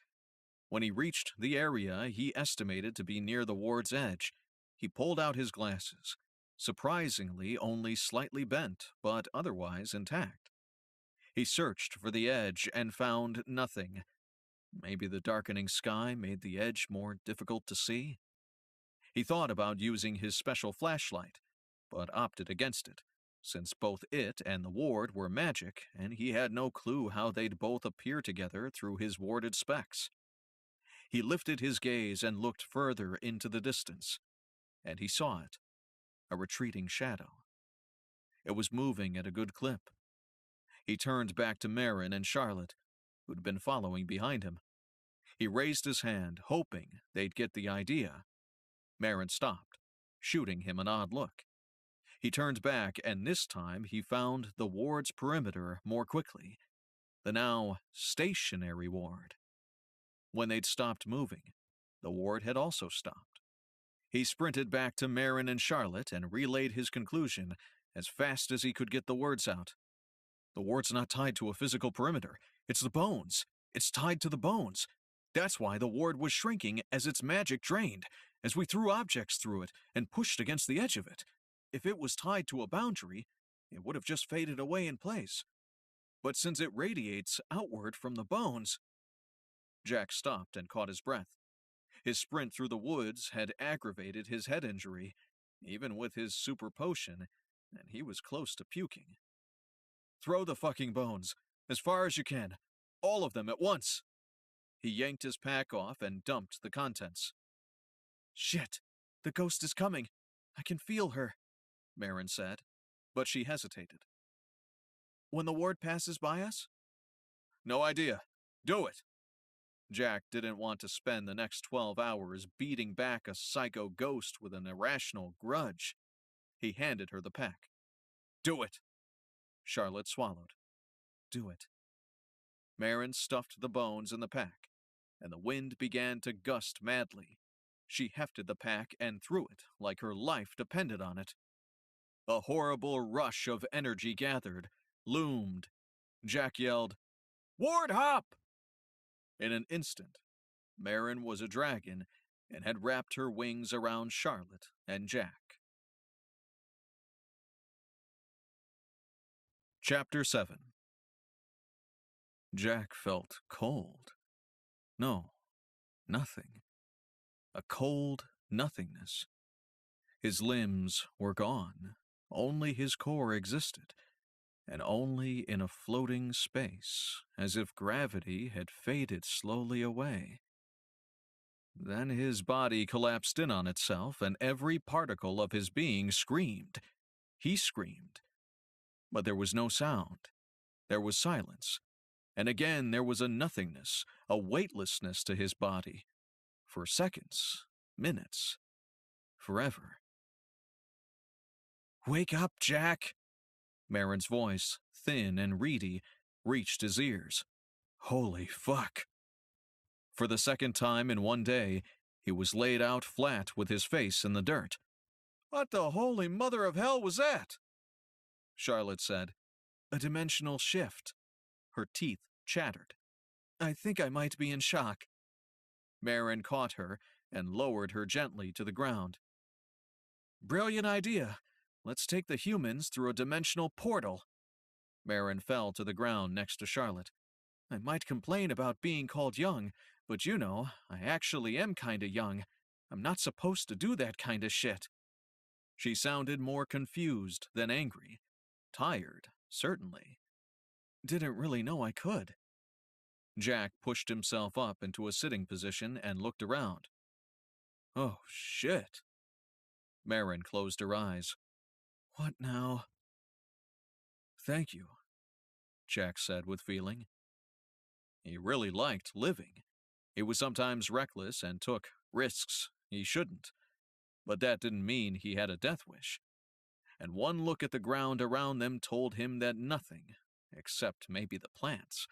When he reached the area he estimated to be near the ward's edge, he pulled out his glasses, surprisingly only slightly bent, but otherwise intact. He searched for the edge and found nothing. Maybe the darkening sky made the edge more difficult to see? He thought about using his special flashlight, but opted against it, since both it and the ward were magic and he had no clue how they'd both appear together through his warded specs. He lifted his gaze and looked further into the distance, and he saw it, a retreating shadow. It was moving at a good clip. He turned back to Marin and Charlotte, who'd been following behind him. He raised his hand, hoping they'd get the idea. Marin stopped, shooting him an odd look. He turned back, and this time he found the ward's perimeter more quickly, the now stationary ward. When they'd stopped moving, the ward had also stopped. He sprinted back to Marin and Charlotte and relayed his conclusion as fast as he could get the words out. The ward's not tied to a physical perimeter. It's the bones. It's tied to the bones. That's why the ward was shrinking as its magic drained, as we threw objects through it and pushed against the edge of it. If it was tied to a boundary, it would have just faded away in place. But since it radiates outward from the bones... Jack stopped and caught his breath. His sprint through the woods had aggravated his head injury, even with his super potion, and he was close to puking. Throw the fucking bones, as far as you can. All of them at once. He yanked his pack off and dumped the contents. Shit, the ghost is coming. I can feel her, Marin said, but she hesitated. When the ward passes by us? No idea. Do it. Jack didn't want to spend the next 12 hours beating back a psycho ghost with an irrational grudge. He handed her the pack. Do it. Charlotte swallowed. Do it. Marin stuffed the bones in the pack, and the wind began to gust madly. She hefted the pack and threw it like her life depended on it. A horrible rush of energy gathered, loomed. Jack yelled, Ward hop! In an instant, Marin was a dragon and had wrapped her wings around Charlotte and Jack. Chapter 7. Jack felt cold. No, nothing. A cold nothingness. His limbs were gone. Only his core existed, and only in a floating space, as if gravity had faded slowly away. Then his body collapsed in on itself, and every particle of his being screamed. He screamed. But there was no sound. There was silence. And again there was a nothingness, a weightlessness to his body. For seconds, minutes, forever. Wake up, Jack! Marin's voice, thin and reedy, reached his ears. Holy fuck! For the second time in one day, he was laid out flat with his face in the dirt. What the holy mother of hell was that? Charlotte said. A dimensional shift. Her teeth chattered. I think I might be in shock. Marin caught her and lowered her gently to the ground. Brilliant idea. let's take the humans through a dimensional portal. Marin fell to the ground next to Charlotte. I might complain about being called young, but you know, I actually am kinda young. I'm not supposed to do that kinda shit. She sounded more confused than angry. Tired, certainly. Didn't really know I could. Jack pushed himself up into a sitting position and looked around. Oh, shit. Marin closed her eyes. What now? Thank you, Jack said with feeling. He really liked living. He was sometimes reckless and took risks he shouldn't, but that didn't mean he had a death wish. And one look at the ground around them told him that nothing, except maybe the plants,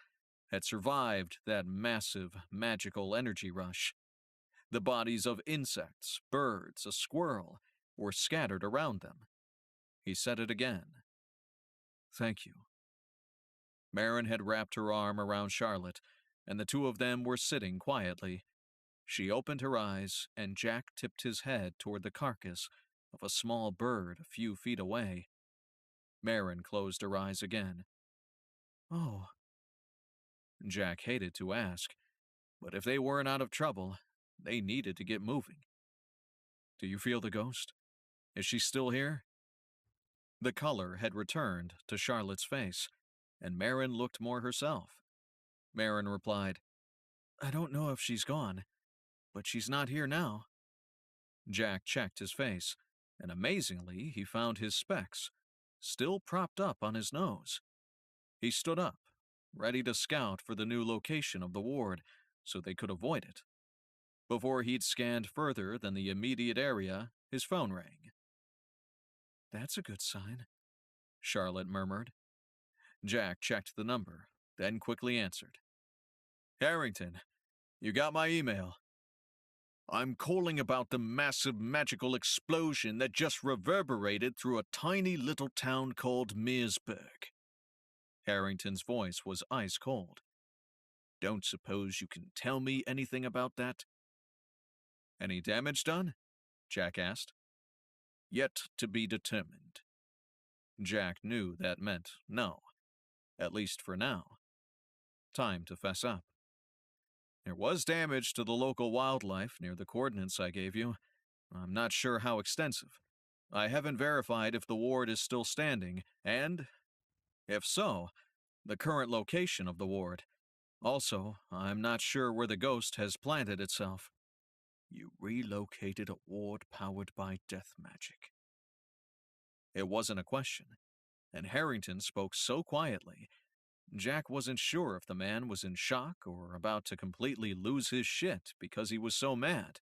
had survived that massive, magical energy rush. The bodies of insects, birds, a squirrel, were scattered around them. He said it again. Thank you. Marin had wrapped her arm around Charlotte, and the two of them were sitting quietly. She opened her eyes, and Jack tipped his head toward the carcass of a small bird a few feet away. Marin closed her eyes again. Oh. Jack hated to ask, but if they weren't out of trouble, they needed to get moving. Do you feel the ghost? Is she still here? The color had returned to Charlotte's face, and Marin looked more herself. Marin replied, I don't know if she's gone, but she's not here now. Jack checked his face, and amazingly he found his specs, still propped up on his nose. He stood up, ready to scout for the new location of the ward so they could avoid it. Before he'd scanned further than the immediate area, his phone rang. That's a good sign, Charlotte murmured. Jack checked the number, then quickly answered. Harrington, you got my email. I'm calling about the massive magical explosion that just reverberated through a tiny little town called Meersburg. Harrington's voice was ice cold. Don't suppose you can tell me anything about that? Any damage done? Jack asked. Yet to be determined. Jack knew that meant no, at least for now. Time to fess up. There was damage to the local wildlife near the coordinates I gave you. I'm not sure how extensive. I haven't verified if the ward is still standing, and, if so, the current location of the ward. Also, I'm not sure where the ghost has planted itself. You relocated a ward powered by death magic. It wasn't a question, and Harrington spoke so quietly, Jack wasn't sure if the man was in shock or about to completely lose his shit because he was so mad.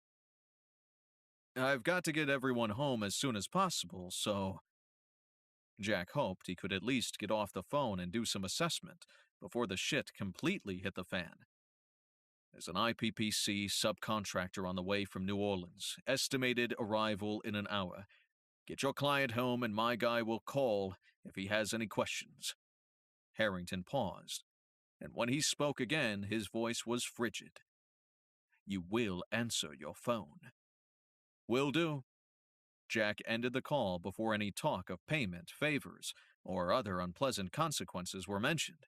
I've got to get everyone home as soon as possible, so... Jack hoped he could at least get off the phone and do some assessment before the shit completely hit the fan. There's an IPPC subcontractor on the way from New Orleans, estimated arrival in an hour. Get your client home and my guy will call if he has any questions. Harrington paused, and when he spoke again, his voice was frigid. You will answer your phone. Will do. Jack ended the call before any talk of payment, favors, or other unpleasant consequences were mentioned.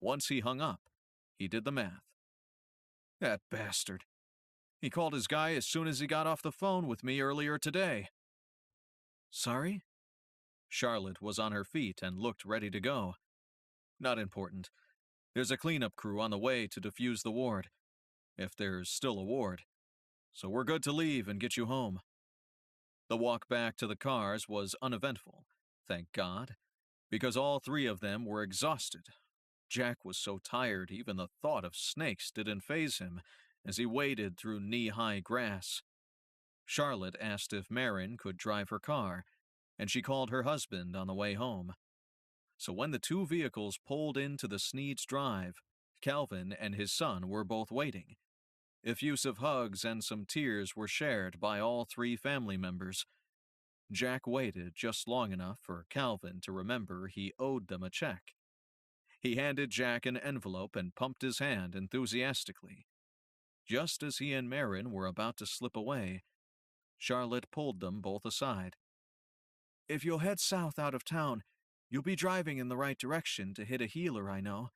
Once he hung up, he did the math. That bastard. He called his guy as soon as he got off the phone with me earlier today. Sorry? Charlotte was on her feet and looked ready to go. Not important. There's a cleanup crew on the way to defuse the ward, if there's still a ward. So we're good to leave and get you home. The walk back to the cars was uneventful, thank God, because all three of them were exhausted. Jack was so tired even the thought of snakes didn't faze him as he waded through knee-high grass. Charlotte asked if Marin could drive her car, and she called her husband on the way home. So when the two vehicles pulled into the Sneed's Drive, Calvin and his son were both waiting. Effusive hugs and some tears were shared by all three family members. Jack waited just long enough for Calvin to remember he owed them a check. He handed Jack an envelope and pumped his hand enthusiastically. Just as he and Marin were about to slip away, Charlotte pulled them both aside. If you'll head south out of town, you'll be driving in the right direction to hit a healer I know.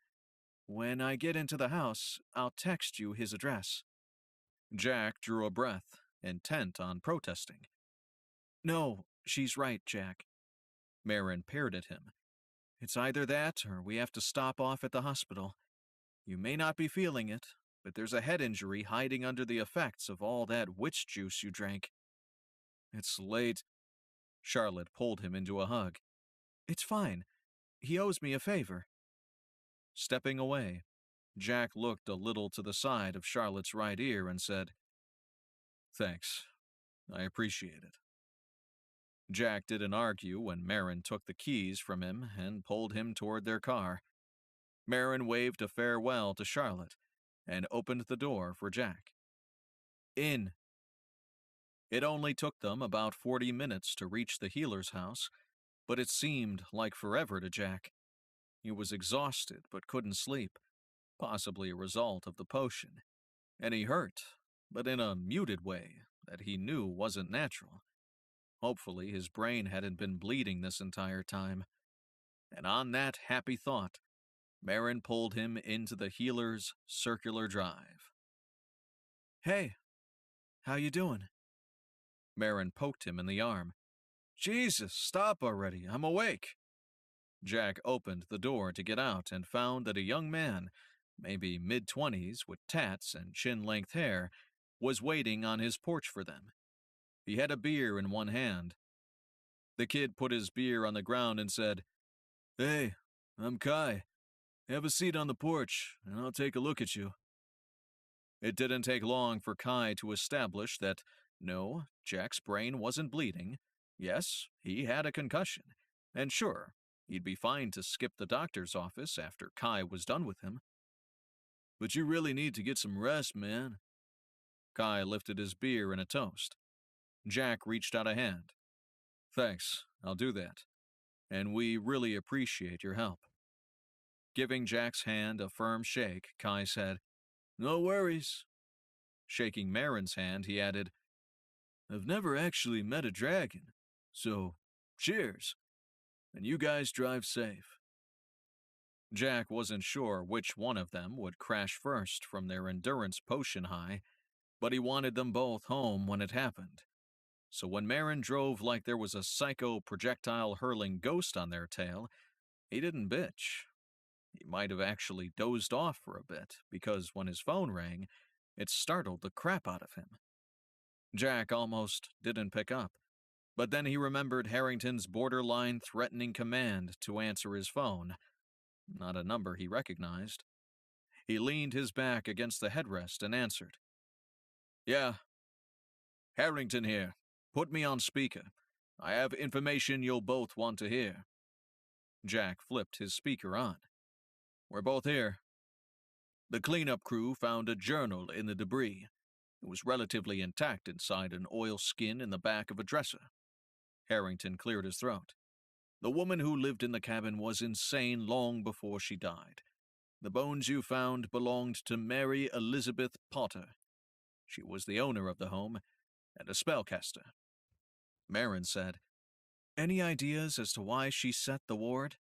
When I get into the house, I'll text you his address." Jack drew a breath, intent on protesting. "No, she's right, Jack." Marin peered at him. "It's either that or we have to stop off at the hospital. You may not be feeling it, but there's a head injury hiding under the effects of all that witch juice you drank." "It's late." Charlotte pulled him into a hug. "It's fine. He owes me a favor." Stepping away, Jack looked a little to the side of Charlotte's right ear and said, "Thanks. I appreciate it." Jack didn't argue when Marin took the keys from him and pulled him toward their car. Marin waved a farewell to Charlotte and opened the door for Jack. "In." It only took them about 40 minutes to reach the healer's house, but it seemed like forever to Jack. He was exhausted but couldn't sleep, possibly a result of the potion, and he hurt, but in a muted way that he knew wasn't natural. Hopefully his brain hadn't been bleeding this entire time. And on that happy thought, Marin pulled him into the healer's circular drive. "Hey, how you doing?" Marin poked him in the arm. "Jesus, stop already, I'm awake." Jack opened the door to get out and found that a young man, maybe mid-20s with tats and chin-length hair, was waiting on his porch for them. He had a beer in one hand. The kid put his beer on the ground and said, "Hey, I'm Kai. Have a seat on the porch, and I'll take a look at you." It didn't take long for Kai to establish that, no, Jack's brain wasn't bleeding. Yes, he had a concussion. And sure, he'd be fine to skip the doctor's office after Kai was done with him. "But you really need to get some rest, man." Kai lifted his beer in a toast. Jack reached out a hand. "Thanks, I'll do that. And we really appreciate your help." Giving Jack's hand a firm shake, Kai said, "No worries." Shaking Marin's hand, he added, "I've never actually met a dragon, so cheers. And you guys drive safe." Jack wasn't sure which one of them would crash first from their endurance potion high, but he wanted them both home when it happened. So when Marin drove like there was a psycho projectile-hurling ghost on their tail, he didn't bitch. He might have actually dozed off for a bit, because when his phone rang, it startled the crap out of him. Jack almost didn't pick up, but then he remembered Harrington's borderline threatening command to answer his phone, not a number he recognized. He leaned his back against the headrest and answered. "Yeah. Harrington here. Put me on speaker. I have information you'll both want to hear." Jack flipped his speaker on. "We're both here." "The cleanup crew found a journal in the debris. It was relatively intact inside an oilskin in the back of a dresser." Harrington cleared his throat. "The woman who lived in the cabin was insane long before she died. The bones you found belonged to Mary Elizabeth Potter. She was the owner of the home and a spellcaster." Marin said, "Any ideas as to why she set the ward?"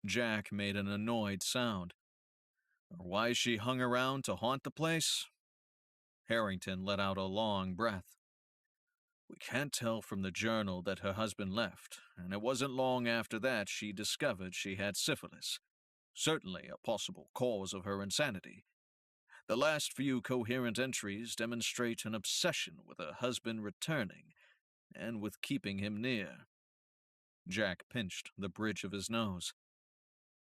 Jack made an annoyed sound. "Or why she hung around to haunt the place?" Harrington let out a long breath. "We can't tell from the journal that her husband left, and it wasn't long after that she discovered she had syphilis. Certainly a possible cause of her insanity. The last few coherent entries demonstrate an obsession with her husband returning, and with keeping him near." Jack pinched the bridge of his nose.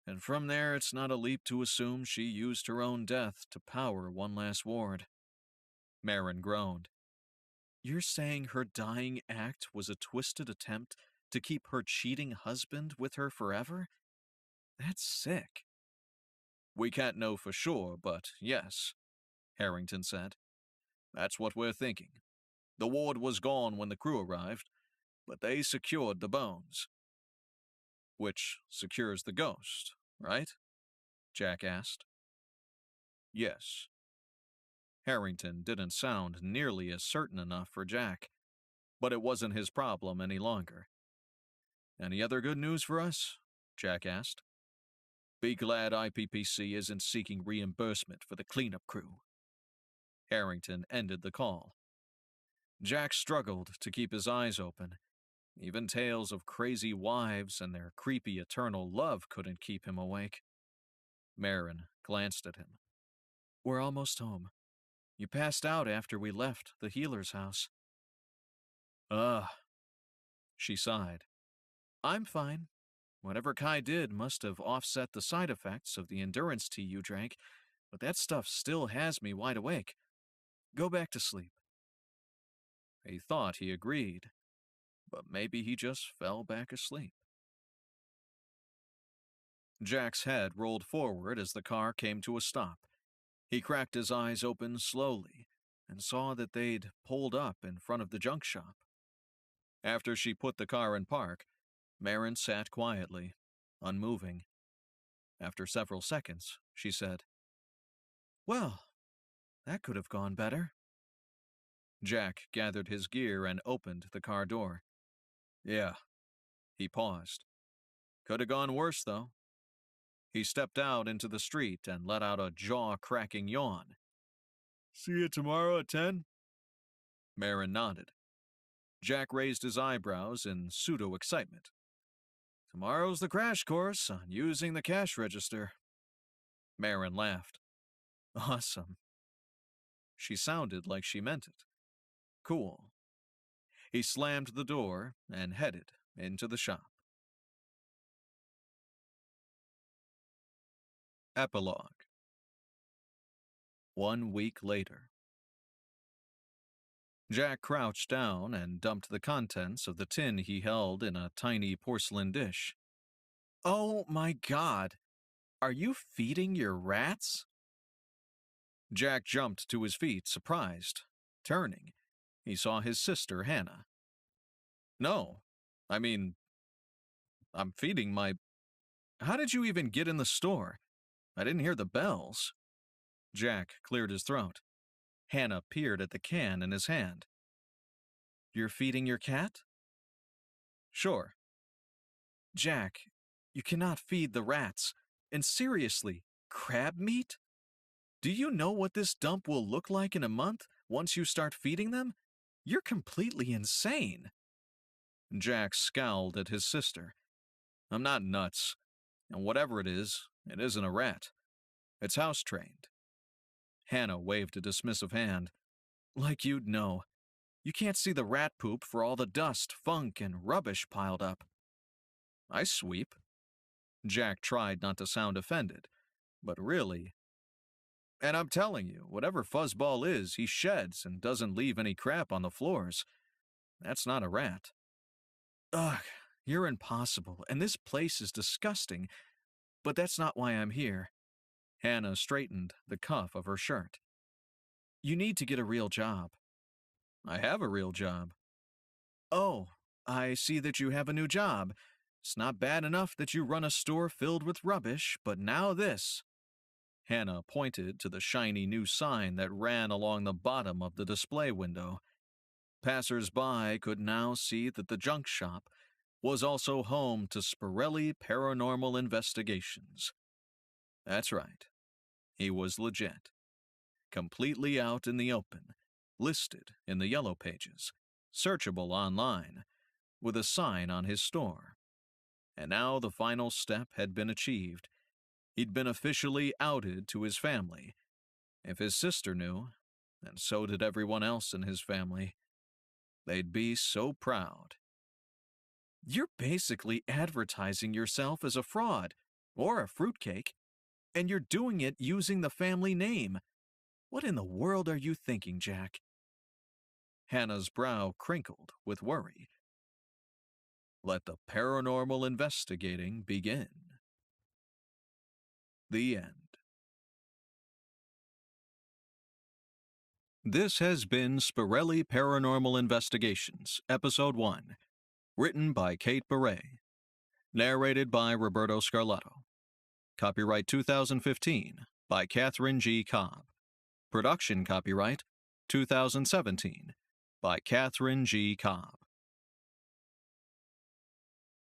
"And from there, it's not a leap to assume she used her own death to power one last ward." Marin groaned. "You're saying her dying act was a twisted attempt to keep her cheating husband with her forever? That's sick." "We can't know for sure, but yes," Harrington said. "That's what we're thinking. The ward was gone when the crew arrived, but they secured the bones." "Which secures the ghost, right?" Jack asked. "Yes." Harrington didn't sound nearly as certain enough for Jack, but it wasn't his problem any longer. Any other good news for us? Jack asked. Be glad IPPC isn't seeking reimbursement for the cleanup crew. Harrington ended the call. Jack struggled to keep his eyes open. Even tales of crazy wives and their creepy eternal love couldn't keep him awake. Marin glanced at him. We're almost home. You passed out after we left the healer's house. Ugh. She sighed. I'm fine. Whatever Kai did must have offset the side effects of the endurance tea you drank, but that stuff still has me wide awake. Go back to sleep. He thought he agreed, but maybe he just fell back asleep. Jack's head rolled forward as the car came to a stop. He cracked his eyes open slowly and saw that they'd pulled up in front of the junk shop. After she put the car in park, Marin sat quietly, unmoving. After several seconds, she said, Well, that could have gone better. Jack gathered his gear and opened the car door. Yeah. He paused. Could have gone worse, though. He stepped out into the street and let out a jaw-cracking yawn. See you tomorrow at 10? Marin nodded. Jack raised his eyebrows in pseudo-excitement. Tomorrow's the crash course on using the cash register. Marin laughed. Awesome. She sounded like she meant it. Cool. He slammed the door and headed into the shop. Epilogue. 1 week later. Jack crouched down and dumped the contents of the tin he held in a tiny porcelain dish. Oh my God! Are you feeding your rats? Jack jumped to his feet, surprised. Turning, he saw his sister, Hannah. No, I'm feeding my... How did you even get in the store? I didn't hear the bells. Jack cleared his throat. Hannah peered at the can in his hand. You're feeding your cat? Sure. Jack, you cannot feed the rats. And seriously, crab meat? Do you know what this dump will look like in a month once you start feeding them? You're completely insane. Jack scowled at his sister. I'm not nuts. And whatever it isn't a rat. It's house-trained. Hannah waved a dismissive hand. Like you'd know. You can't see the rat poop for all the dust, funk, and rubbish piled up. I sweep. Jack tried not to sound offended, but really. And I'm telling you, whatever Fuzzball is, he sheds and doesn't leave any crap on the floors. That's not a rat. Ugh, you're impossible, and this place is disgusting, but that's not why I'm here. Hannah straightened the cuff of her shirt. You need to get a real job. I have a real job. Oh, I see that you have a new job. It's not bad enough that you run a store filled with rubbish, but now this. Hannah pointed to the shiny new sign that ran along the bottom of the display window. Passers-by could now see that the junk shop was also home to Spirelli Paranormal Investigations. That's right. He was legit. Completely out in the open, listed in the yellow pages, searchable online, with a sign on his store. And now the final step had been achieved. He'd been officially outed to his family. If his sister knew, and so did everyone else in his family, they'd be so proud. You're basically advertising yourself as a fraud, or a fruitcake, and you're doing it using the family name. What in the world are you thinking, Jack? Hannah's brow crinkled with worry. Let the paranormal investigating begin. The end. This has been Spirelli Paranormal Investigations, Episode 1, written by Kate Beret, narrated by Roberto Scarlato. Copyright 2015 by Catherine G. Cobb. Production copyright 2017 by Catherine G. Cobb.